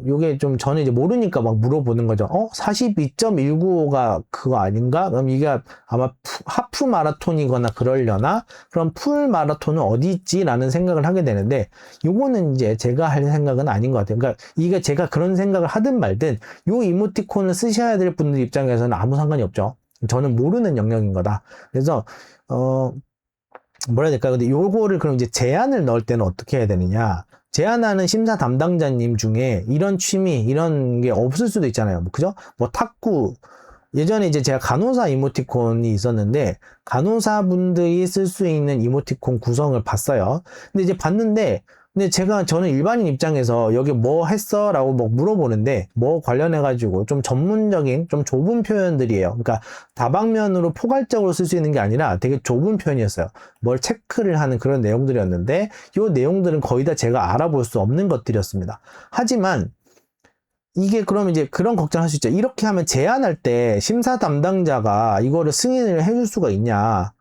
요게 좀 저는 이제 모르니까 막 물어보는 거죠. 42.195가 그거 아닌가? 그럼 이게 아마 하프 마라톤이거나 그러려나? 그럼 풀 마라톤은 어디 있지? 라는 생각을 하게 되는데, 요거는 이제 제가 할 생각은 아닌 것 같아요. 그러니까 이게 제가 그런 생각을 하든 말든, 요 이모티콘을 쓰셔야 될 분들 입장에서는 아무 상관이 없죠. 저는 모르는 영역인 거다. 그래서, 뭐라 해야 될까요? 근데 요거를 그럼 이제 제안을 넣을 때는 어떻게 해야 되느냐? 제안하는 심사 담당자님 중에 이런 취미, 이런 게 없을 수도 있잖아요. 뭐, 그죠? 뭐 탁구, 예전에 이제 제가 간호사 이모티콘이 있었는데, 간호사분들이 쓸 수 있는 이모티콘 구성을 봤어요. 근데 이제 봤는데, 근데 저는 일반인 입장에서 여기 뭐 했어? 라고 뭐 물어보는데, 뭐 관련해가지고 좀 전문적인, 좀 좁은 표현들이에요. 그러니까 다방면으로 포괄적으로 쓸 수 있는 게 아니라 되게 좁은 표현이었어요. 뭘 체크를 하는 그런 내용들이었는데, 이 내용들은 거의 다 제가 알아볼 수 없는 것들이었습니다. 하지만, 이게 그럼 이제 그런 걱정할 수 있죠. 이렇게 하면 제안할 때 심사 담당자가 이거를 승인을 해줄 수가 있냐?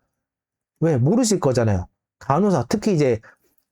왜? 모르실 거잖아요. 간호사, 특히 이제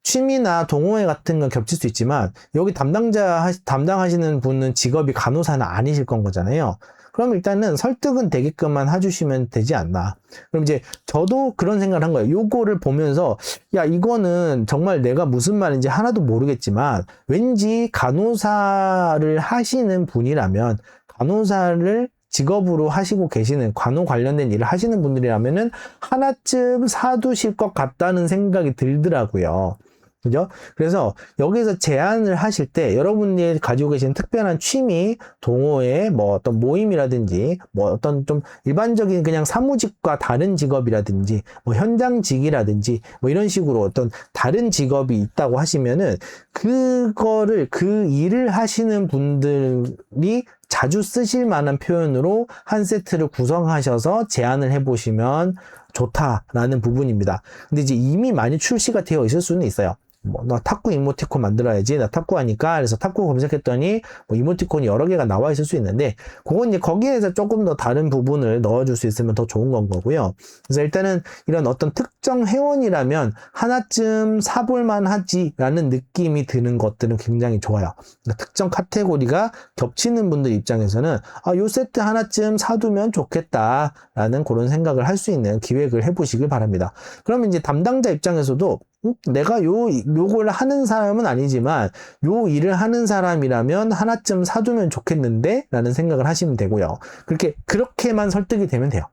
취미나 동호회 같은 건 겹칠 수 있지만, 여기 담당하시는 분은 직업이 간호사는 아니실 건 거잖아요. 그럼 일단은 설득은 되게끔만 해주시면 되지 않나. 그럼 이제 저도 그런 생각을 한 거예요. 요거를 보면서, 야, 이거는 정말 내가 무슨 말인지 하나도 모르겠지만, 왠지 간호사를 하시는 분이라면, 간호사를 직업으로 하시고 계시는, 간호 관련된 일을 하시는 분들이라면은 하나쯤 사두실 것 같다는 생각이 들더라고요. 그죠? 그래서 여기서 제안을 하실 때 여러분이 가지고 계신 특별한 취미, 동호회, 뭐 어떤 모임이라든지, 뭐 어떤 좀 일반적인 그냥 사무직과 다른 직업이라든지, 뭐 현장직이라든지, 뭐 이런 식으로 어떤 다른 직업이 있다고 하시면은, 그 일을 하시는 분들이 자주 쓰실 만한 표현으로 한 세트를 구성하셔서 제안을 해보시면 좋다라는 부분입니다. 근데 이제 이미 많이 출시가 되어 있을 수는 있어요. 뭐, 나 탁구 이모티콘 만들어야지. 나 탁구 하니까. 그래서 탁구 검색했더니, 뭐, 이모티콘이 여러 개가 나와 있을 수 있는데, 그건 이제 거기에서 조금 더 다른 부분을 넣어줄 수 있으면 더 좋은 건 거고요. 그래서 일단은 이런 어떤 특정 회원이라면 하나쯤 사볼만 하지라는 느낌이 드는 것들은 굉장히 좋아요. 그러니까 특정 카테고리가 겹치는 분들 입장에서는, 요 세트 하나쯤 사두면 좋겠다라는 그런 생각을 할 수 있는 기획을 해보시길 바랍니다. 그러면 이제 담당자 입장에서도 내가 요걸 하는 사람은 아니지만 요 일을 하는 사람이라면 하나쯤 사두면 좋겠는데 라는 생각을 하시면 되고요. 그렇게만 설득이 되면 돼요.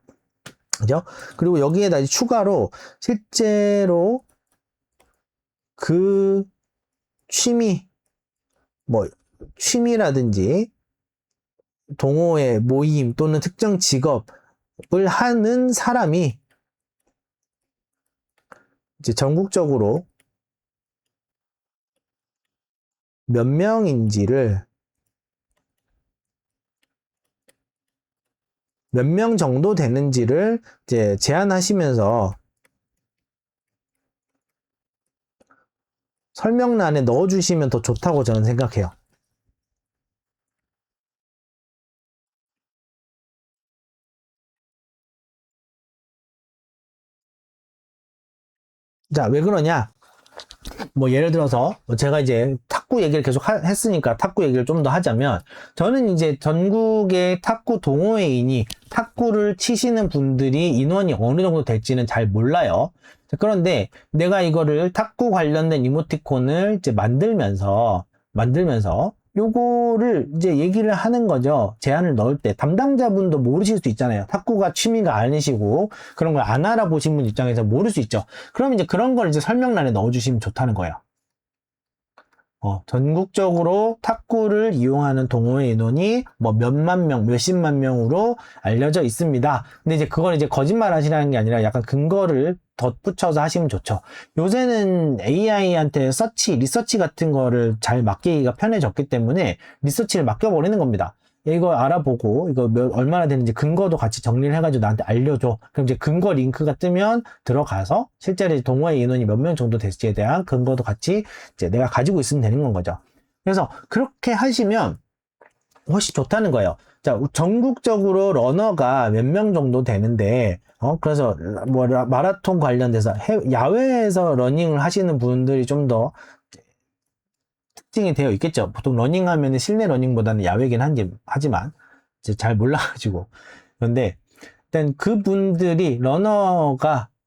그죠? 그리고 여기에다 추가로 실제로 그 취미라든지 동호회 모임 또는 특정 직업을 하는 사람이 이제 전국적으로 몇 명인지를 몇 명 정도 되는지를 이제 제안하시면서 설명란에 넣어주시면 더 좋다고 저는 생각해요. 자, 왜 그러냐? 뭐 예를 들어서 제가 이제 탁구 얘기를 계속 했으니까 탁구 얘기를 좀 더 하자면, 저는 이제 전국의 탁구 동호회인이 탁구를 치시는 분들이 인원이 어느 정도 될지는 잘 몰라요. 그런데 내가 이거를 탁구 관련된 이모티콘을 이제 만들면서 요거를 이제 얘기를 하는 거죠. 제안을 넣을 때 담당자분도 모르실 수 있잖아요. 탁구가 취미가 아니시고 그런 걸 안 알아보신 분 입장에서 모를 수 있죠. 그럼 이제 그런 걸 이제 설명란에 넣어주시면 좋다는 거예요. 전국적으로 탁구를 이용하는 동호회 인원이 뭐 몇만 명, 몇십만 명으로 알려져 있습니다. 근데 이제 그걸 이제 거짓말 하시라는 게 아니라 약간 근거를 덧붙여서 하시면 좋죠. 요새는 AI한테 리서치 같은 거를 잘 맡기기가 편해졌기 때문에 리서치를 맡겨버리는 겁니다. 이거 알아보고 이거 얼마나 되는지 근거도 같이 정리를 해가지고 나한테 알려줘. 그럼 이제 근거 링크가 뜨면 들어가서 실제로 동호회 인원이 몇 명 정도 될지에 대한 근거도 같이 이제 내가 가지고 있으면 되는 건 거죠. 그래서 그렇게 하시면 훨씬 좋다는 거예요. 자, 전국적으로 러너가 몇 명 정도 되는데, 그래서 뭐 마라톤 관련돼서 야외에서 러닝을 하시는 분들이 좀 더 특징이 되어 있겠죠. 보통 러닝 하면 실내 러닝보다는 야외긴 하지만 이제 잘 몰라가지고. 그런데 일단 그분들이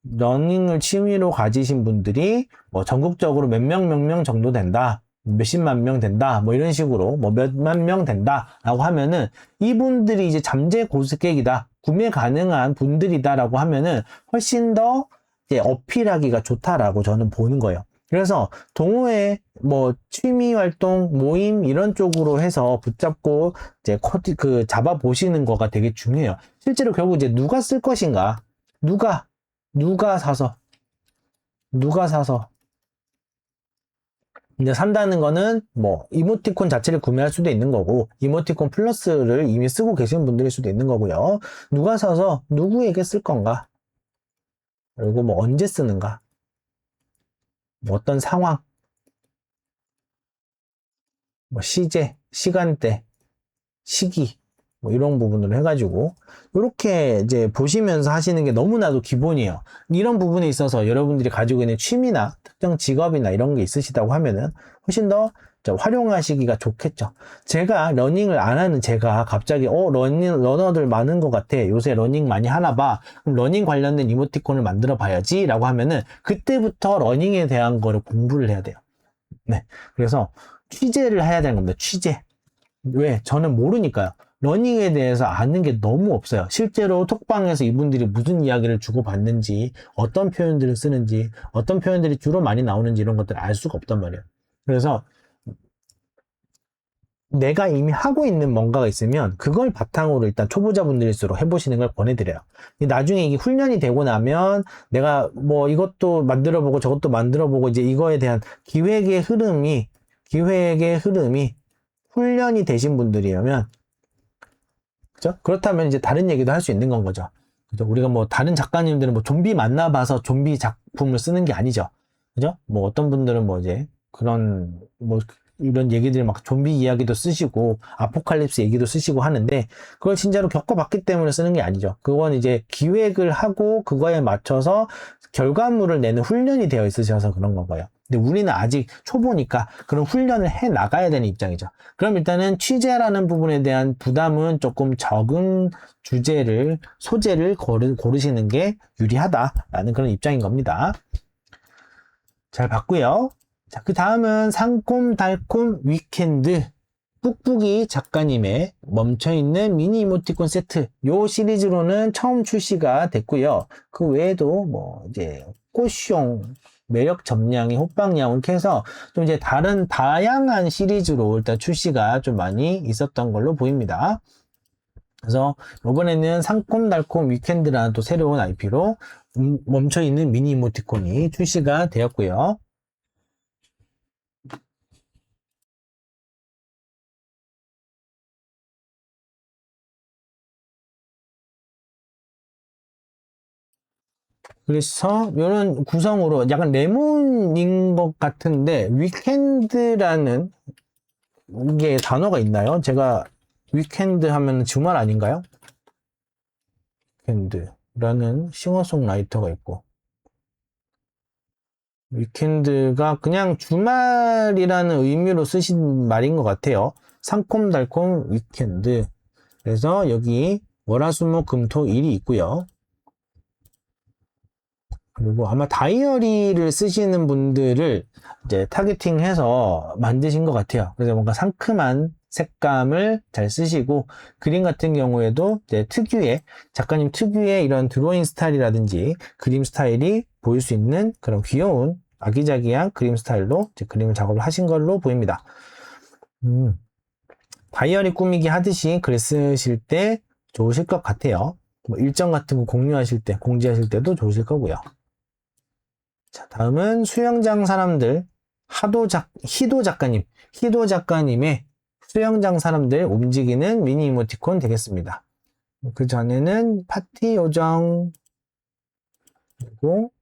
러닝을 취미로 가지신 분들이 뭐 전국적으로 몇 명 정도 된다. 몇십만 명 된다. 뭐 이런 식으로 뭐 몇만 명 된다. 라고 하면은 이분들이 이제 잠재 고객이다. 구매 가능한 분들이다라고 하면은 훨씬 더 이제 어필하기가 좋다라고 저는 보는 거예요. 그래서 동호회 뭐 취미 활동 모임 이런 쪽으로 해서 붙잡고 이제 잡아 보시는 거가 되게 중요해요. 실제로 결국 이제 누가 쓸 것인가, 누가 사서 이제 산다는 거는 뭐 이모티콘 자체를 구매할 수도 있는 거고, 이모티콘 플러스를 이미 쓰고 계신 분들일 수도 있는 거고요. 누가 사서 누구에게 쓸 건가, 그리고 뭐 언제 쓰는가, 뭐 어떤 상황, 뭐 시제, 시간대, 시기, 뭐 이런 부분으로 해가지고 이렇게 이제 보시면서 하시는 게 너무나도 기본이에요. 이런 부분에 있어서 여러분들이 가지고 있는 취미나 특정 직업이나 이런 게 있으시다고 하면은 훨씬 더 활용하시기가 좋겠죠. 제가 러닝을 안 하는 제가 갑자기 러너들 많은 것 같아, 요새 러닝 많이 하나 봐, 그럼 러닝 관련된 이모티콘을 만들어 봐야지 라고 하면은 그때부터 러닝에 대한 거를 공부를 해야 돼요. 네, 그래서 취재를 해야 되는 겁니다. 취재. 왜? 저는 모르니까요. 러닝에 대해서 아는 게 너무 없어요. 실제로 톡방에서 이분들이 무슨 이야기를 주고받는지, 어떤 표현들을 쓰는지, 어떤 표현들이 주로 많이 나오는지 이런 것들을 알 수가 없단 말이에요. 그래서 내가 이미 하고 있는 뭔가가 있으면 그걸 바탕으로 일단 초보자분들일수록 해보시는 걸 권해드려요. 나중에 이게 훈련이 되고 나면 내가 뭐 이것도 만들어보고 저것도 만들어보고 이제 이거에 대한 기획의 흐름이 훈련이 되신 분들이라면, 그죠? 그렇다면 이제 다른 얘기도 할 수 있는 건 거죠. 그죠? 우리가 뭐 다른 작가님들은 뭐 좀비 만나봐서 좀비 작품을 쓰는 게 아니죠. 그죠? 뭐 어떤 분들은 뭐 이제 그런 뭐 이런 얘기들 막 좀비 이야기도 쓰시고 아포칼립스 얘기도 쓰시고 하는데 그걸 진짜로 겪어봤기 때문에 쓰는 게 아니죠. 그건 이제 기획을 하고 그거에 맞춰서 결과물을 내는 훈련이 되어 있으셔서 그런 거고요. 근데 우리는 아직 초보니까 그런 훈련을 해 나가야 되는 입장이죠. 그럼 일단은 취재라는 부분에 대한 부담은 조금 적은 소재를 고르시는 게 유리하다라는 그런 입장인 겁니다. 잘 봤고요. 자, 그 다음은 상콤달콤 위켄드 꾹꾹이 작가님의 멈춰있는 미니 이모티콘 세트. 요 시리즈로는 처음 출시가 됐고요. 그 외에도 뭐 이제 꽃숑, 매력 점냥이, 호빵야옹 이렇게 해서 좀 이제 다른 다양한 시리즈로 일단 출시가 좀 많이 있었던 걸로 보입니다. 그래서 이번에는 상콤달콤 위켄드라는 또 새로운 IP로 멈춰있는 미니 이모티콘이 출시가 되었고요. 그래서 이런 구성으로 약간 레몬인 것 같은데 위켄드라는 이게 단어가 있나요? 제가 위켄드 하면 주말 아닌가요? 위켄드라는 싱어송라이터가 있고 위켄드가 그냥 주말이라는 의미로 쓰신 말인 것 같아요. 상콤달콤 위켄드. 그래서 여기 월화수목금토일이 있고요. 그리고 아마 다이어리를 쓰시는 분들을 이제 타겟팅해서 만드신 것 같아요. 그래서 뭔가 상큼한 색감을 잘 쓰시고 그림 같은 경우에도 이제 작가님 특유의 이런 드로잉 스타일이라든지 그림 스타일이 보일 수 있는 그런 귀여운 아기자기한 그림 스타일로 이제 그림을 작업을 하신 걸로 보입니다. 다이어리 꾸미기 하듯이 글 쓰실 때 좋으실 것 같아요. 뭐 일정 같은 거 공유하실 때, 공지하실 때도 좋으실 거고요. 자, 다음은 수영장 사람들, 희도 작가님의 수영장 사람들 움직이는 미니 이모티콘 되겠습니다. 그 전에는 파티 요정, 그리고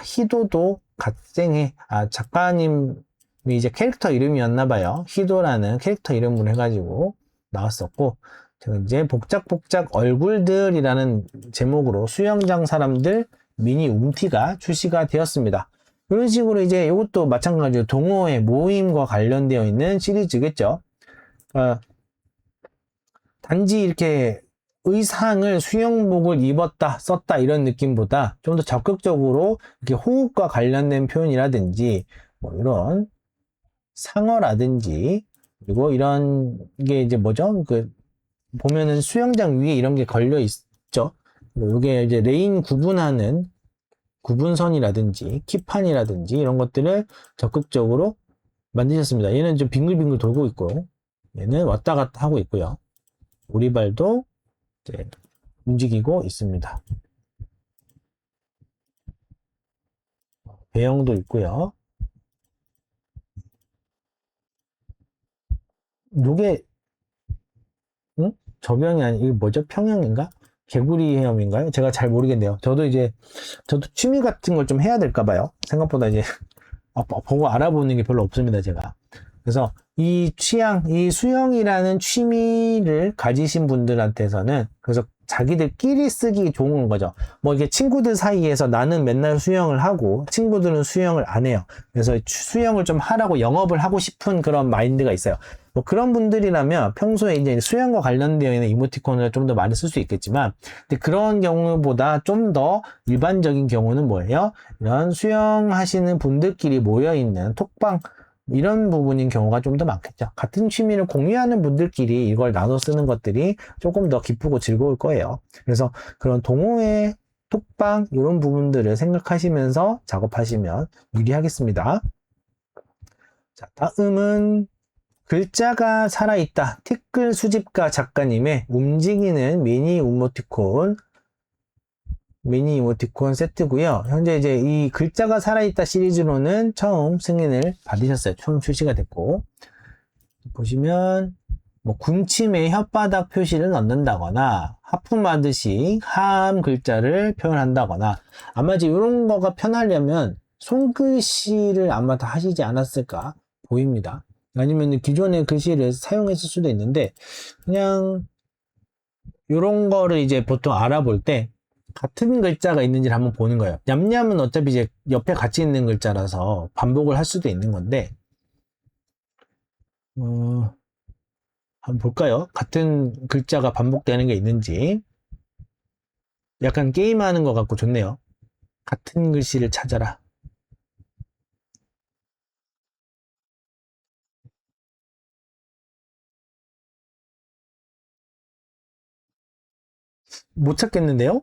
희도도 갓생해. 작가님이 이제 캐릭터 이름이었나봐요. 희도라는 캐릭터 이름으로 해가지고 나왔었고, 이제 복작복작 얼굴들이라는 제목으로 수영장 사람들 미니 움티가 출시가 되었습니다. 이런 식으로 이제 이것도 마찬가지로 동호회 모임과 관련되어 있는 시리즈겠죠. 단지 이렇게 의상을 수영복을 입었다 썼다 이런 느낌보다 좀 더 적극적으로 이렇게 호흡과 관련된 표현이라든지 뭐 이런 상어라든지 그리고 이런 게 이제 뭐죠? 보면은 수영장 위에 이런 게 걸려 있죠. 이게 이제 레인 구분하는 구분선이라든지 키판이라든지 이런 것들을 적극적으로 만드셨습니다. 얘는 좀 빙글빙글 돌고 있고 얘는 왔다 갔다 하고 있고요. 오리발도 이제 움직이고 있습니다. 배영도 있고요. 요게 저병이 아니 이게 뭐죠? 평형인가? 개구리 헤엄인가요? 제가 잘 모르겠네요. 저도 취미 같은 걸 좀 해야 될까 봐요. 생각보다 이제 보고 알아보는 게 별로 없습니다, 제가. 그래서 이 수영이라는 취미를 가지신 분들한테서는 그래서 자기들끼리 쓰기 좋은 거죠. 뭐 이게 친구들 사이에서 나는 맨날 수영을 하고 친구들은 수영을 안 해요. 그래서 수영을 좀 하라고 영업을 하고 싶은 그런 마인드가 있어요. 뭐 그런 분들이라면 평소에 이제 수영과 관련되어 있는 이모티콘을 좀 더 많이 쓸 수 있겠지만, 근데 그런 경우보다 좀 더 일반적인 경우는 뭐예요? 이런 수영하시는 분들끼리 모여있는 톡방, 이런 부분인 경우가 좀 더 많겠죠. 같은 취미를 공유하는 분들끼리 이걸 나눠 쓰는 것들이 조금 더 기쁘고 즐거울 거예요. 그래서 그런 동호회, 톡방, 이런 부분들을 생각하시면서 작업하시면 유리하겠습니다. 자, 다음은 글자가 살아있다. 티끌 수집가 작가님의 움직이는 미니 이모티콘 세트고요. 현재 이제 이 글자가 살아있다 시리즈로는 처음 승인을 받으셨어요. 처음 출시가 됐고, 보시면 뭐 군침에 혓바닥 표시를 넣는다거나 하품하듯이 하음 글자를 표현한다거나, 아마 이제 이런 거가 편하려면 손글씨를 아마 다 하시지 않았을까 보입니다. 아니면 기존의 글씨를 사용했을 수도 있는데, 그냥 이런 거를 이제 보통 알아볼 때 같은 글자가 있는지를 한번 보는 거예요. 냠냠은 어차피 이제 옆에 같이 있는 글자라서 반복을 할 수도 있는 건데, 한번 볼까요? 같은 글자가 반복되는 게 있는지. 약간 게임하는 것 같고 좋네요. 같은 글씨를 찾아라. 못 찾겠는데요?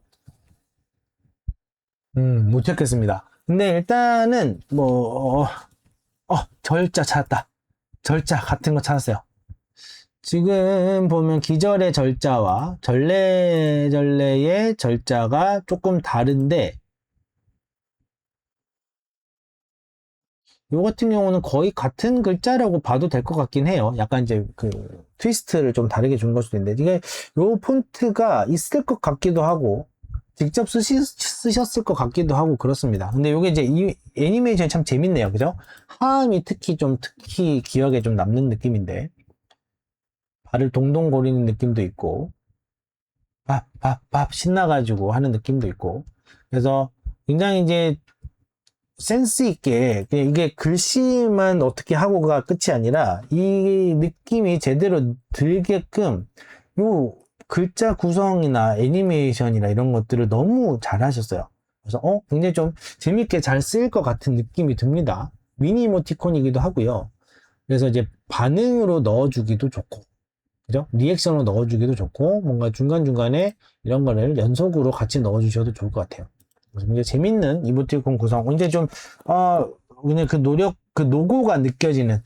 못 찾겠습니다. 근데 일단은 절자 찾았다. 절자 같은 거 찾았어요. 지금 보면 기절의 절자와 절레절레의 절자가 조금 다른데, 요 같은 경우는 거의 같은 글자라고 봐도 될 것 같긴 해요. 약간 이제 그 트위스트를 좀 다르게 준 걸 수도 있는데, 이게 요 폰트가 있을 것 같기도 하고 직접 쓰셨을 것 같기도 하고 그렇습니다. 근데 요게 이제 이 애니메이션이 참 재밌네요. 그죠? 하음이 특히 기억에 좀 남는 느낌인데, 발을 동동 거리는 느낌도 있고, 밥 신나가지고 하는 느낌도 있고, 그래서 굉장히 이제 센스 있게 그냥 이게 글씨만 어떻게 하고가 끝이 아니라 이 느낌이 제대로 들게끔 요 글자 구성이나 애니메이션이나 이런 것들을 너무 잘 하셨어요. 그래서 굉장히 좀 재밌게 잘 쓰일 것 같은 느낌이 듭니다. 미니 이모티콘이기도 하고요. 그래서 이제 반응으로 넣어주기도 좋고, 그죠? 리액션으로 넣어주기도 좋고, 뭔가 중간중간에 이런 거를 연속으로 같이 넣어주셔도 좋을 것 같아요. 굉장히 재밌는 이모티콘 구성. 근데 좀, 그냥 그 노력, 그 노고가 느껴지는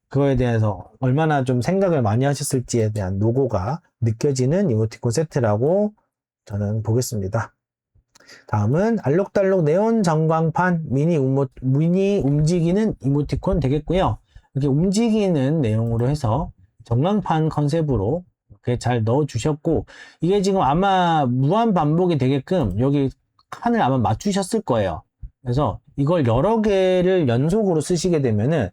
그거에 대해서 얼마나 좀 생각을 많이 하셨을지에 대한 노고가 느껴지는 이모티콘 세트라고 저는 보겠습니다. 다음은 알록달록 네온 전광판 미니 움직이는 이모티콘 되겠고요. 이렇게 움직이는 내용으로 해서 전광판 컨셉으로 이렇게 잘 넣어 주셨고, 이게 지금 아마 무한 반복이 되게끔 여기 칸을 아마 맞추셨을 거예요. 그래서 이걸 여러 개를 연속으로 쓰시게 되면은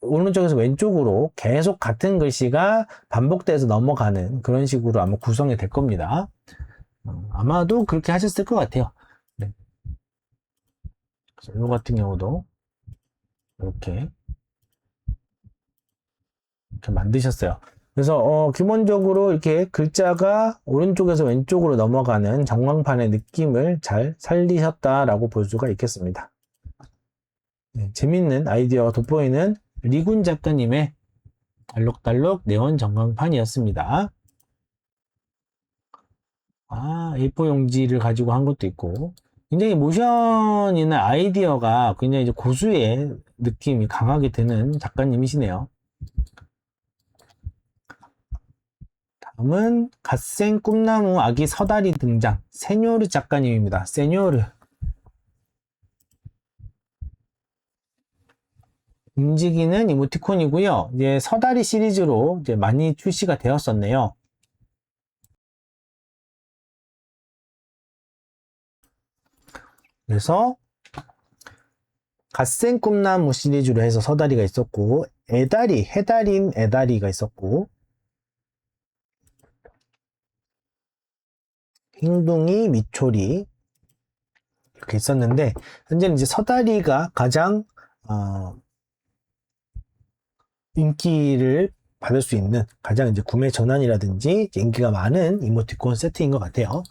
오른쪽에서 왼쪽으로 계속 같은 글씨가 반복돼서 넘어가는 그런 식으로 아마 구성이 될 겁니다. 아마도 그렇게 하셨을 것 같아요. 네. 그래서 이거 같은 경우도 이렇게 만드셨어요. 그래서 기본적으로 이렇게 글자가 오른쪽에서 왼쪽으로 넘어가는 전광판의 느낌을 잘 살리셨다라고 볼 수가 있겠습니다. 네, 재밌는 아이디어가 돋보이는 리군 작가님의 알록달록 네온 전광판이었습니다. A4 용지를 가지고 한 것도 있고, 굉장히 모션이나 아이디어가 굉장히 이제 고수의 느낌이 강하게 드는 작가님이시네요. 다음은 갓생 꿈나무 아기 서다리 등장, 세뇨르 작가님입니다. 세뇨르. 움직이는 이모티콘이고요. 이제 서다리 시리즈로 이제 많이 출시가 되었었네요. 그래서 갓생 꿈나무 시리즈로 해서 서다리가 있었고, 해달인 애다리가 있었고, 흰둥이, 미초리 이렇게 있었는데, 현재는 이제 서다리가 가장 인기를 받을 수 있는 가장 이제 구매 전환이라든지 인기가 많은 이모티콘 세트인 것 같아요.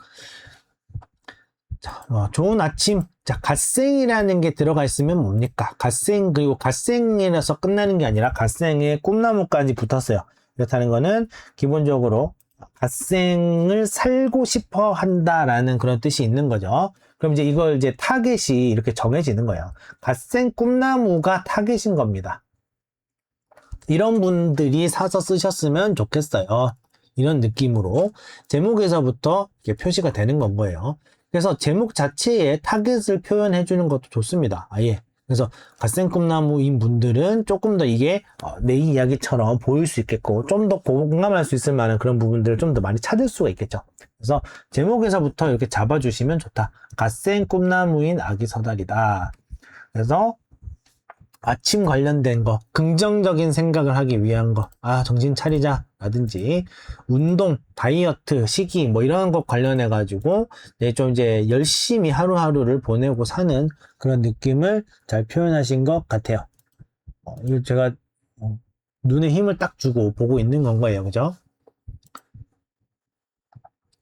자, 좋은 아침. 자, 갓생이라는 게 들어가 있으면 뭡니까? 갓생, 그리고 갓생이라서 끝나는 게 아니라 갓생에 꿈나무까지 붙었어요. 그렇다는 거는 기본적으로 갓생을 살고 싶어 한다라는 그런 뜻이 있는 거죠. 그럼 이제 이걸 이제 타겟이 이렇게 정해지는 거예요. 갓생 꿈나무가 타겟인 겁니다. 이런 분들이 사서 쓰셨으면 좋겠어요. 이런 느낌으로 제목에서부터 이렇게 표시가 되는 건 거예요. 그래서 제목 자체에 타겟을 표현해 주는 것도 좋습니다. 아예 그래서 갓생 꿈나무인 분들은 조금 더 이게 내 이야기처럼 보일 수 있겠고 좀 더 공감할 수 있을 만한 그런 부분들을 좀 더 많이 찾을 수가 있겠죠. 그래서 제목에서부터 이렇게 잡아주시면 좋다. 갓생 꿈나무인 아기 서달이다. 그래서 아침 관련된 거, 긍정적인 생각을 하기 위한 거, 정신 차리자, 라든지, 운동, 다이어트, 식이, 뭐 이런 것 관련해가지고, 좀 이제 열심히 하루하루를 보내고 사는 그런 느낌을 잘 표현하신 것 같아요. 이거 제가, 눈에 힘을 딱 주고 보고 있는 건 거예요. 그죠?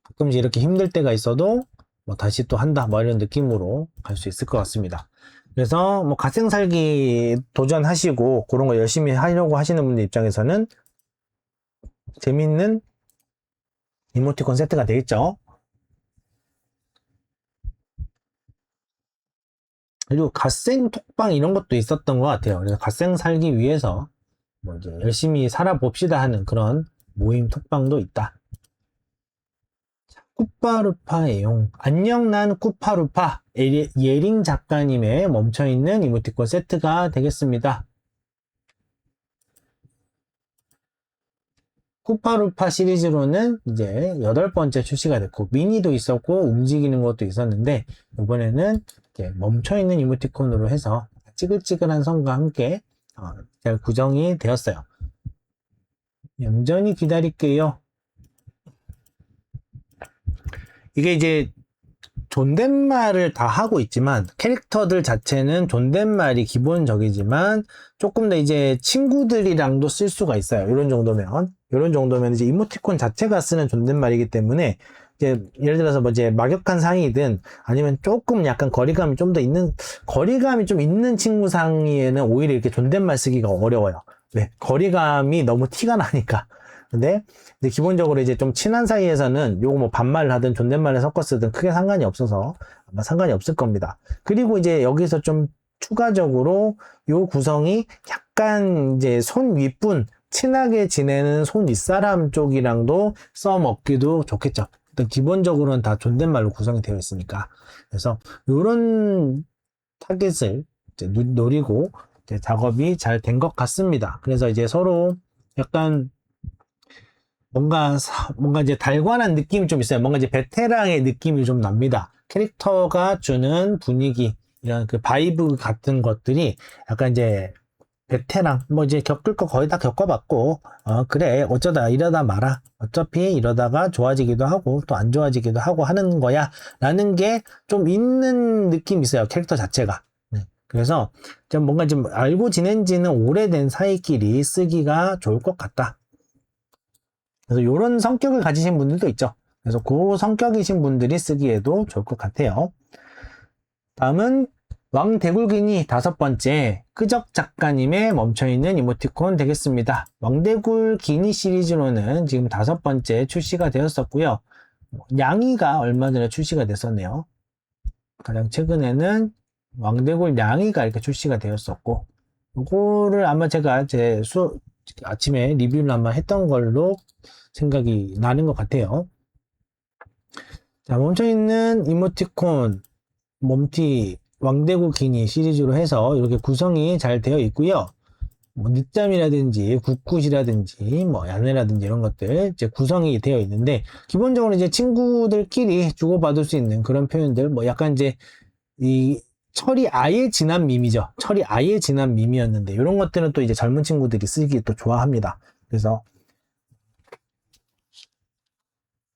가끔씩 이렇게 힘들 때가 있어도, 뭐 다시 또 한다, 뭐 이런 느낌으로 갈 수 있을 것 같습니다. 그래서 뭐 갓생살기 도전하시고 그런 거 열심히 하려고 하시는 분들 입장에서는 재밌는 이모티콘 세트가 되겠죠. 그리고 갓생 톡방 이런 것도 있었던 것 같아요. 그래서 갓생 살기 위해서 뭐 이제 열심히 살아봅시다 하는 그런 모임 톡방도 있다. 꾸파루파 애용. 안녕 난 꾸파루파. 예링 작가님의 멈춰있는 이모티콘 세트가 되겠습니다. 쿠파루파 시리즈로는 이제 8번째 출시가 됐고 미니도 있었고 움직이는 것도 있었는데 이번에는 이제 멈춰있는 이모티콘으로 해서 찌글찌글한 선과 함께 잘 구성이 되었어요. 얌전히 기다릴게요. 이게 이제 존댓말을 다 하고 있지만 캐릭터들 자체는 존댓말이 기본적이지만 조금 더 이제 친구들이랑도 쓸 수가 있어요. 이런 정도면 이제 이모티콘 자체가 쓰는 존댓말이기 때문에 이제 예를 들어서 뭐 이제 막역한 사이든 아니면 조금 약간 거리감이 좀 있는 친구 사이에는 오히려 이렇게 존댓말 쓰기가 어려워요. 네, 거리감이 너무 티가 나니까. 근데 기본적으로 이제 좀 친한 사이에서는 요거 뭐 반말을 하든 존댓말을 섞어 쓰든 크게 상관이 없어서 아마 상관이 없을 겁니다. 그리고 이제 여기서 좀 추가적으로 요 구성이 약간 이제 손 윗분, 친하게 지내는 손 윗사람 쪽이랑도 써먹기도 좋겠죠. 일단 기본적으로는 다 존댓말로 구성이 되어 있으니까. 그래서 요런 타겟을 이제 노리고 이제 작업이 잘 된 것 같습니다. 그래서 이제 서로 약간 뭔가 이제 달관한 느낌이 좀 있어요. 뭔가 이제 베테랑의 느낌이 좀 납니다. 캐릭터가 주는 분위기, 이런 그 바이브 같은 것들이 약간 이제 베테랑, 뭐 이제 겪을 거 거의 다 겪어봤고, 그래, 어쩌다 이러다 말아. 어차피 이러다가 좋아지기도 하고, 또 안 좋아지기도 하고 하는 거야. 라는 게 좀 있는 느낌이 있어요. 캐릭터 자체가. 네. 그래서 좀 뭔가 좀 알고 지낸 지는 오래된 사이끼리 쓰기가 좋을 것 같다. 그래서 이런 성격을 가지신 분들도 있죠. 그래서 그 성격이신 분들이 쓰기에도 좋을 것 같아요. 다음은 왕대굴기니 5번째 끄적 작가님의 멈춰있는 이모티콘 되겠습니다. 왕대굴기니 시리즈로는 지금 5번째 출시가 되었었고요. 냥이가 얼마 전에 출시가 됐었네요. 가장 최근에는 왕대굴 냥이가 이렇게 출시가 되었었고, 이거를 아마 제가 아침에 리뷰를 아마 했던 걸로 생각이 나는 것 같아요. 자, 멈춰있는 이모티콘, 몸티, 왕대구 기니 시리즈로 해서 이렇게 구성이 잘 되어 있고요. 뭐 늦잠이라든지 굿굿이라든지 뭐 야네라든지 이런 것들 이제 구성이 되어 있는데 기본적으로 이제 친구들끼리 주고받을 수 있는 그런 표현들 뭐 약간 이제 이 철이 아예 지난 밈이죠. 철이 아예 지난 밈이었는데 이런 것들은 또 이제 젊은 친구들이 쓰기 또 좋아합니다. 그래서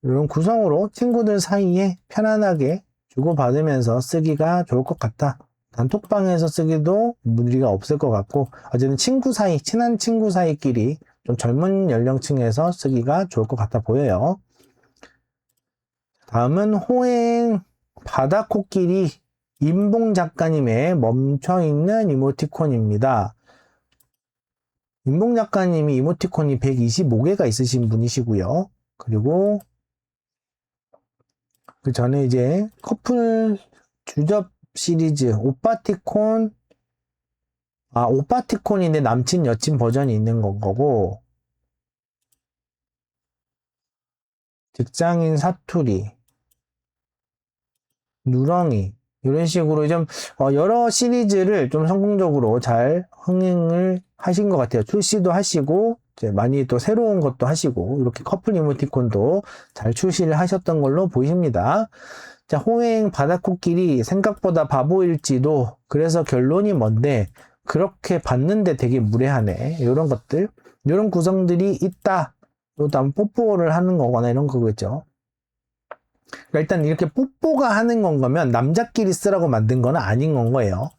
이런 구성으로 친구들 사이에 편안하게 주고받으면서 쓰기가 좋을 것 같다. 단톡방에서 쓰기도 무리가 없을 것 같고 어쨌든 친한 친구 사이끼리 좀 젊은 연령층에서 쓰기가 좋을 것 같아 보여요. 다음은 호행 바다코끼리 임봉 작가님의 멈춰있는 이모티콘입니다. 임봉 작가님이 이모티콘이 125개가 있으신 분이시고요. 그리고 그 전에 이제 커플 주접 시리즈 오빠티콘인데 남친 여친 버전이 있는 거고 직장인 사투리 누렁이 이런 식으로 좀 여러 시리즈를 좀 성공적으로 잘 흥행을 하신 것 같아요. 출시도 하시고 이제 많이 또 새로운 것도 하시고 이렇게 커플 이모티콘도 잘 출시를 하셨던 걸로 보입니다. 자, 호행 바다코끼리 생각보다 바보일지도. 그래서 결론이 뭔데 그렇게 봤는데 되게 무례하네. 이런 것들, 이런 구성들이 있다. 이것도 한번 뽀뽀를 하는 거거나 이런 거겠죠. 그러니까 일단 이렇게 뽀뽀가 하는 건 거면 남자끼리 쓰라고 만든 건 아닌 건 거예요.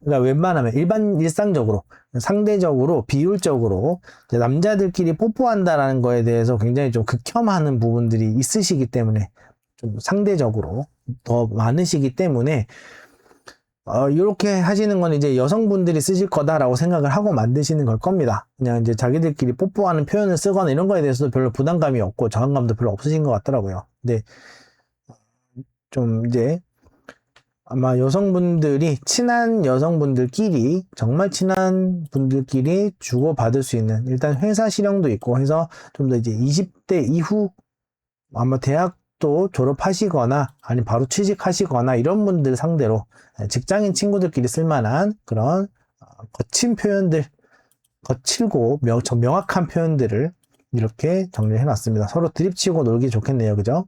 그러니까 웬만하면 일상적으로, 상대적으로, 비율적으로 남자들끼리 뽀뽀한다라는 거에 대해서 굉장히 좀 극혐하는 부분들이 있으시기 때문에 좀 상대적으로 더 많으시기 때문에 이렇게 하시는 건 이제 여성분들이 쓰실 거다라고 생각을 하고 만드시는 걸 겁니다. 그냥 이제 자기들끼리 뽀뽀하는 표현을 쓰거나 이런 거에 대해서도 별로 부담감이 없고 저항감도 별로 없으신 것 같더라고요. 근데 좀 이제 아마 여성분들이 친한 여성분들끼리 정말 친한 분들끼리 주고받을 수 있는 일단 회사 실형도 있고 해서 좀 더 이제 20대 이후 아마 대학도 졸업하시거나 아니면 바로 취직하시거나 이런 분들 상대로 직장인 친구들끼리 쓸만한 그런 거친 표현들, 거칠고 명확한 표현들을 이렇게 정리해 놨습니다. 서로 드립치고 놀기 좋겠네요. 그죠?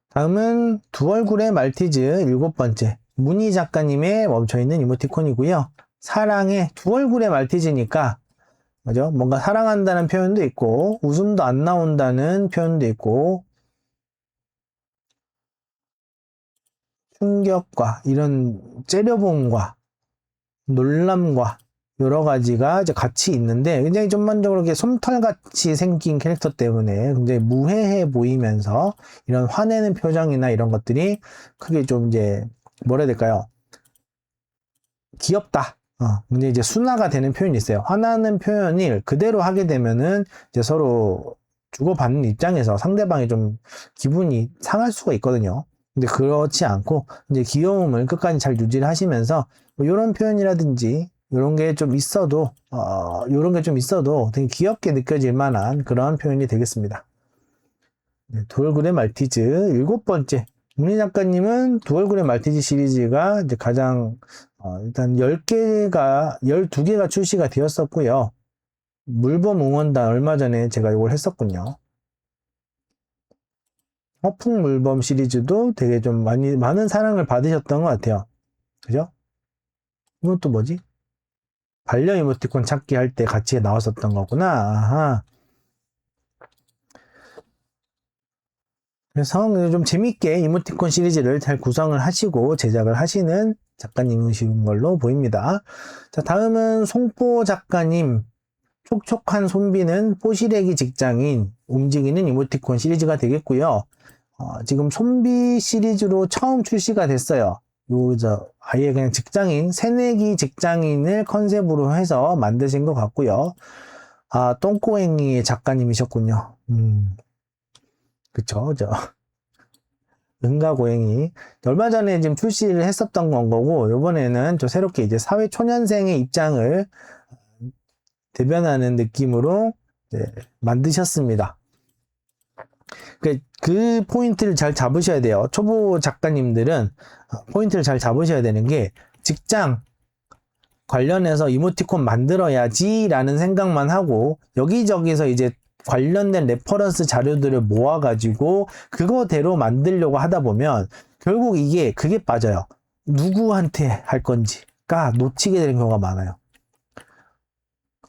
다음은 두 얼굴의 말티즈 7번째 문희 작가님의 멈춰있는 이모티콘이고요. 사랑의 두 얼굴의 말티즈니까 그죠? 뭔가 사랑한다는 표현도 있고 웃음도 안 나온다는 표현도 있고 충격과 이런 째려봄과 놀람과 여러 가지가 이제 같이 있는데 굉장히 전반적으로 이렇게 솜털같이 생긴 캐릭터 때문에 굉장히 무해해 보이면서 이런 화내는 표정이나 이런 것들이 크게 좀 이제 뭐라 해야 될까요? 귀엽다. 근데 이제 순화가 되는 표현이 있어요. 화나는 표현을 그대로 하게 되면은 이제 서로 주고받는 입장에서 상대방이 좀 기분이 상할 수가 있거든요. 근데 그렇지 않고 이제 귀여움을 끝까지 잘 유지를 하시면서 뭐 이런 표현이라든지 이런 게 좀 있어도 이런 게 좀 있어도 되게 귀엽게 느껴질 만한 그런 표현이 되겠습니다. 네, 두 얼굴의 말티즈 7번째 문희 작가님은 두 얼굴의 말티즈 시리즈가 이제 가장 일단 12개가 출시가 되었었고요. 물범 응원단 얼마 전에 제가 이걸 했었군요. 허풍 물범 시리즈도 되게 좀 많은 사랑을 받으셨던 것 같아요. 그죠? 이건 또 뭐지? 반려 이모티콘 찾기 할 때 같이 나왔었던 거구나. 아하. 그래서 좀 재밌게 이모티콘 시리즈를 잘 구성을 하시고 제작을 하시는 작가님이신 걸로 보입니다. 자, 다음은 송포 작가님. 촉촉한 손비는 뽀시래기 직장인 움직이는 이모티콘 시리즈가 되겠고요. 지금 손비 시리즈로 처음 출시가 됐어요. 아예 그냥 직장인, 새내기 직장인을 컨셉으로 해서 만드신 것 같고요. 똥꼬행이의 작가님이셨군요. 그쵸, 은가고행이. 얼마 전에 지금 출시를 했었던 건 거고, 이번에는 좀 새롭게 이제 사회초년생의 입장을 대변하는 느낌으로 만드셨습니다. 그 포인트를 잘 잡으셔야 돼요. 초보 작가님들은 포인트를 잘 잡으셔야 되는 게 직장 관련해서 이모티콘 만들어야지 라는 생각만 하고 여기저기서 이제 관련된 레퍼런스 자료들을 모아가지고 그거대로 만들려고 하다 보면 결국 그게 빠져요. 누구한테 할 건지가 놓치게 되는 경우가 많아요.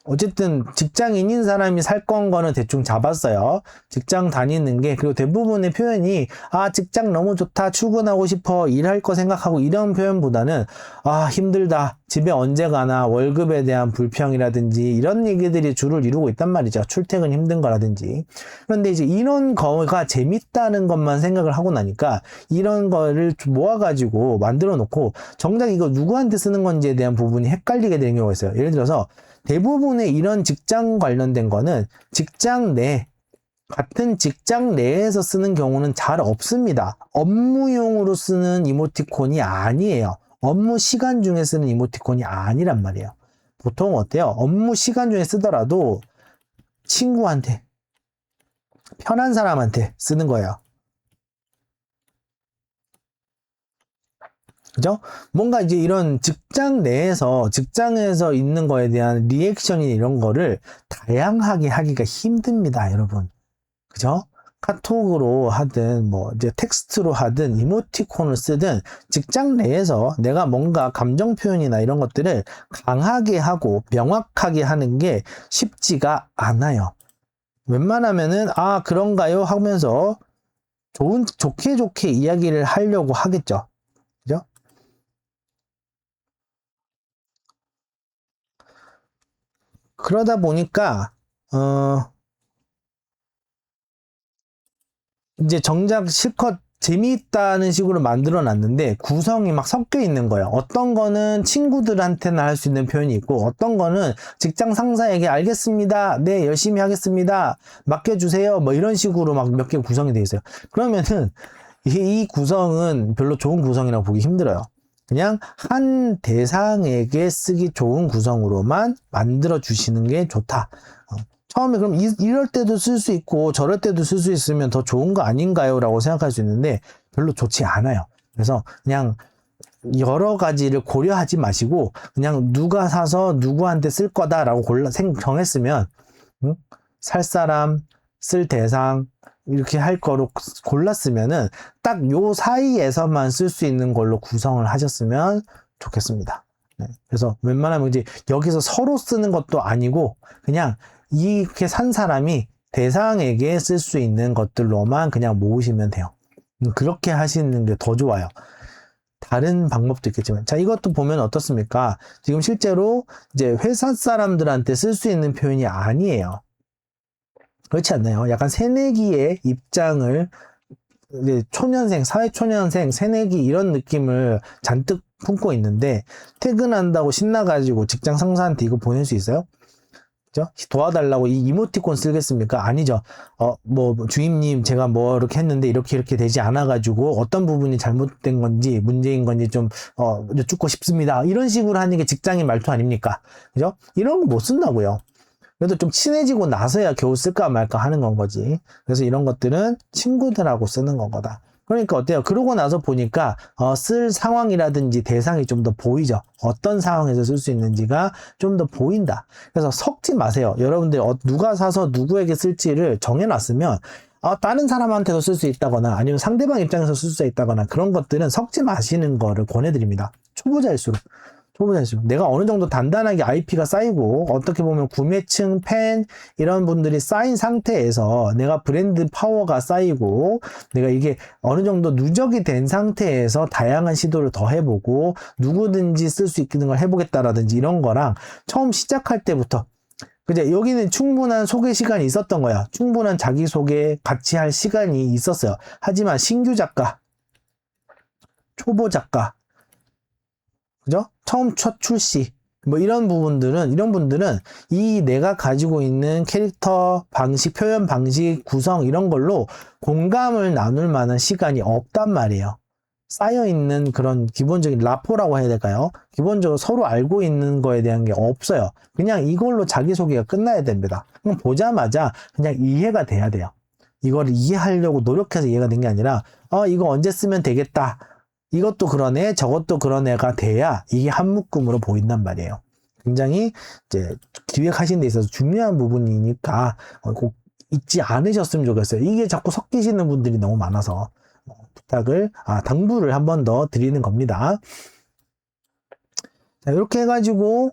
어쨌든 직장인인 사람이 살 거는 대충 잡았어요. 직장 다니는 게 그리고 대부분의 표현이 직장 너무 좋다 출근하고 싶어 일할 거 생각하고 이런 표현보다는 힘들다 집에 언제 가나 월급에 대한 불평이라든지 이런 얘기들이 주를 이루고 있단 말이죠. 출퇴근 힘든 거라든지. 그런데 이제 이런 거가 재밌다는 것만 생각을 하고 나니까 이런 거를 모아가지고 만들어 놓고 정작 이거 누구한테 쓰는 건지에 대한 부분이 헷갈리게 되는 경우가 있어요. 예를 들어서 대부분의 이런 직장 관련된 거는 같은 직장 내에서 쓰는 경우는 잘 없습니다. 업무용으로 쓰는 이모티콘이 아니에요. 업무 시간 중에 쓰는 이모티콘이 아니란 말이에요. 보통 어때요? 업무 시간 중에 쓰더라도 친구한테, 편한 사람한테 쓰는 거예요. 그죠? 뭔가 이제 이런 직장에서 있는 거에 대한 리액션이 이런 거를 다양하게 하기가 힘듭니다, 여러분. 그죠? 카톡으로 하든, 뭐, 이제 텍스트로 하든, 이모티콘을 쓰든, 직장 내에서 내가 뭔가 감정 표현이나 이런 것들을 강하게 하고 명확하게 하는 게 쉽지가 않아요. 웬만하면은, 아, 그런가요? 하면서 좋게 이야기를 하려고 하겠죠. 그죠? 그러다 보니까, 이제 정작 실컷 재미있다는 식으로 만들어 놨는데 구성이 막 섞여 있는 거예요. 어떤 거는 친구들한테나 할 수 있는 표현이 있고 어떤 거는 직장 상사에게 알겠습니다. 네, 열심히 하겠습니다. 맡겨주세요. 뭐 이런 식으로 막 몇 개 구성이 돼 있어요. 그러면은 이 구성은 별로 좋은 구성이라고 보기 힘들어요. 그냥 한 대상에게 쓰기 좋은 구성으로만 만들어 주시는 게 좋다. 처음에 그럼 이럴 때도 쓸 수 있고 저럴 때도 쓸 수 있으면 더 좋은 거 아닌가요? 라고 생각할 수 있는데 별로 좋지 않아요. 그래서 그냥 여러 가지를 고려하지 마시고 그냥 누가 사서 누구한테 쓸 거다라고 정했으면 살 사람, 쓸 대상 이렇게 할 거로 골랐으면은 딱 요 사이에서만 쓸 수 있는 걸로 구성을 하셨으면 좋겠습니다. 네. 그래서 웬만하면 이제 여기서 서로 쓰는 것도 아니고 그냥 이렇게 산 사람이 대상에게 쓸 수 있는 것들로만 그냥 모으시면 돼요. 그렇게 하시는 게 더 좋아요. 다른 방법도 있겠지만. 자, 이것도 보면 어떻습니까? 지금 실제로 이제 회사 사람들한테 쓸 수 있는 표현이 아니에요. 그렇지 않나요? 약간 새내기의 입장을 이제 초년생, 사회초년생, 새내기 이런 느낌을 잔뜩 품고 있는데 퇴근한다고 신나가지고 직장 상사한테 이거 보낼 수 있어요? 그죠? 도와달라고 이 이모티콘 쓰겠습니까? 아니죠. 뭐, 주임님, 제가 뭐, 이렇게 했는데, 이렇게 되지 않아가지고, 어떤 부분이 잘못된 건지, 문제인 건지 좀, 여쭙고 싶습니다. 이런 식으로 하는 게 직장인 말투 아닙니까? 그죠? 이런 거 못 쓴다고요. 그래도 좀 친해지고 나서야 겨우 쓸까 말까 하는 건 거지. 그래서 이런 것들은 친구들하고 쓰는 거다. 그러니까 어때요? 그러고 나서 보니까 쓸 상황이라든지 대상이 좀 더 보이죠. 어떤 상황에서 쓸 수 있는지가 좀 더 보인다. 그래서 섞지 마세요. 여러분들 누가 사서 누구에게 쓸지를 정해놨으면 다른 사람한테도 쓸 수 있다거나 아니면 상대방 입장에서 쓸 수 있다거나 그런 것들은 섞지 마시는 거를 권해드립니다. 초보자일수록. 내가 어느 정도 단단하게 IP가 쌓이고 어떻게 보면 구매층, 팬 이런 분들이 쌓인 상태에서 내가 브랜드 파워가 쌓이고 내가 이게 어느 정도 누적이 된 상태에서 다양한 시도를 더 해보고 누구든지 쓸 수 있는 걸 해보겠다라든지 이런 거랑 처음 시작할 때부터 그죠? 여기는 충분한 소개 시간이 있었던 거야. 충분한 자기소개 같이 할 시간이 있었어요. 하지만 신규 작가, 초보 작가 그죠? 처음 첫 출시. 뭐 이런 분들은 이 내가 가지고 있는 캐릭터 방식, 표현 방식, 구성 이런 걸로 공감을 나눌 만한 시간이 없단 말이에요. 쌓여있는 그런 기본적인 라포라고 해야 될까요? 기본적으로 서로 알고 있는 거에 대한 게 없어요. 그냥 이걸로 자기소개가 끝나야 됩니다. 그럼 보자마자 그냥 이해가 돼야 돼요. 이거를 이해하려고 노력해서 이해가 된 게 아니라, 이거 언제 쓰면 되겠다. 이것도 그러네, 저것도 그러네가 돼야 이게 한 묶음으로 보인단 말이에요. 굉장히 이제 기획하신 데 있어서 중요한 부분이니까 꼭 잊지 않으셨으면 좋겠어요. 이게 자꾸 섞이시는 분들이 너무 많아서 당부를 한 번 더 드리는 겁니다. 자, 이렇게 해가지고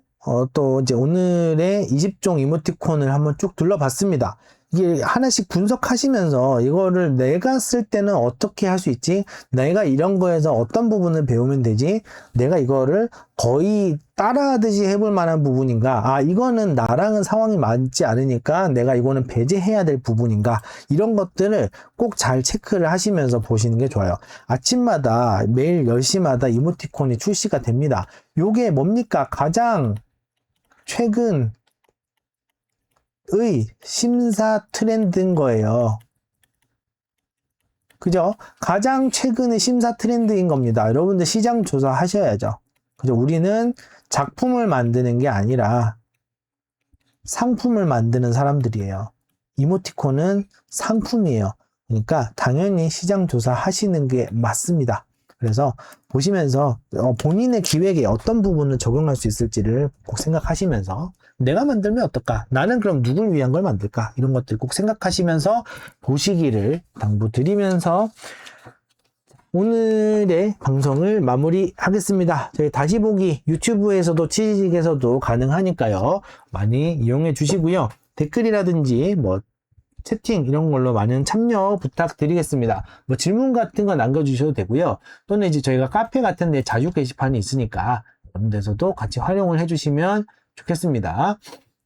또 이제 오늘의 20종 이모티콘을 한번 쭉 둘러봤습니다. 이게 하나씩 분석하시면서 이거를 내가 쓸 때는 어떻게 할 수 있지? 내가 이런 거에서 어떤 부분을 배우면 되지? 내가 이거를 거의 따라하듯이 해볼 만한 부분인가? 이거는 나랑은 상황이 맞지 않으니까 내가 이거는 배제해야 될 부분인가? 이런 것들을 꼭 잘 체크를 하시면서 보시는 게 좋아요. 아침마다 매일 10시마다 이모티콘이 출시가 됩니다. 요게 뭡니까? 가장 최근 심사 트렌드인 거예요. 그죠? 가장 최근의 심사 트렌드인 겁니다. 여러분들 시장 조사 하셔야죠. 그죠? 우리는 작품을 만드는 게 아니라 상품을 만드는 사람들이에요. 이모티콘은 상품이에요. 그러니까 당연히 시장 조사 하시는 게 맞습니다. 그래서 보시면서 본인의 기획에 어떤 부분을 적용할 수 있을지를 꼭 생각하시면서 내가 만들면 어떨까? 나는 그럼 누굴 위한 걸 만들까? 이런 것들 꼭 생각하시면서 보시기를 당부드리면서 오늘의 방송을 마무리하겠습니다. 저희 다시 보기 유튜브에서도 취직에서도 가능하니까요. 많이 이용해 주시고요. 댓글이라든지 뭐 채팅 이런 걸로 많은 참여 부탁드리겠습니다. 뭐 질문 같은 거 남겨주셔도 되고요. 또는 이제 저희가 카페 같은 데 자유 게시판이 있으니까 그런 데서도 같이 활용을 해주시면 좋겠습니다.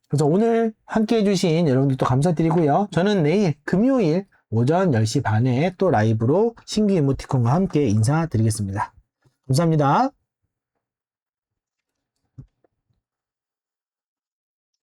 그래서 오늘 함께 해주신 여러분들도 감사드리고요. 저는 내일 금요일 오전 10시 반에 또 라이브로 신규 이모티콘과 함께 인사드리겠습니다. 감사합니다.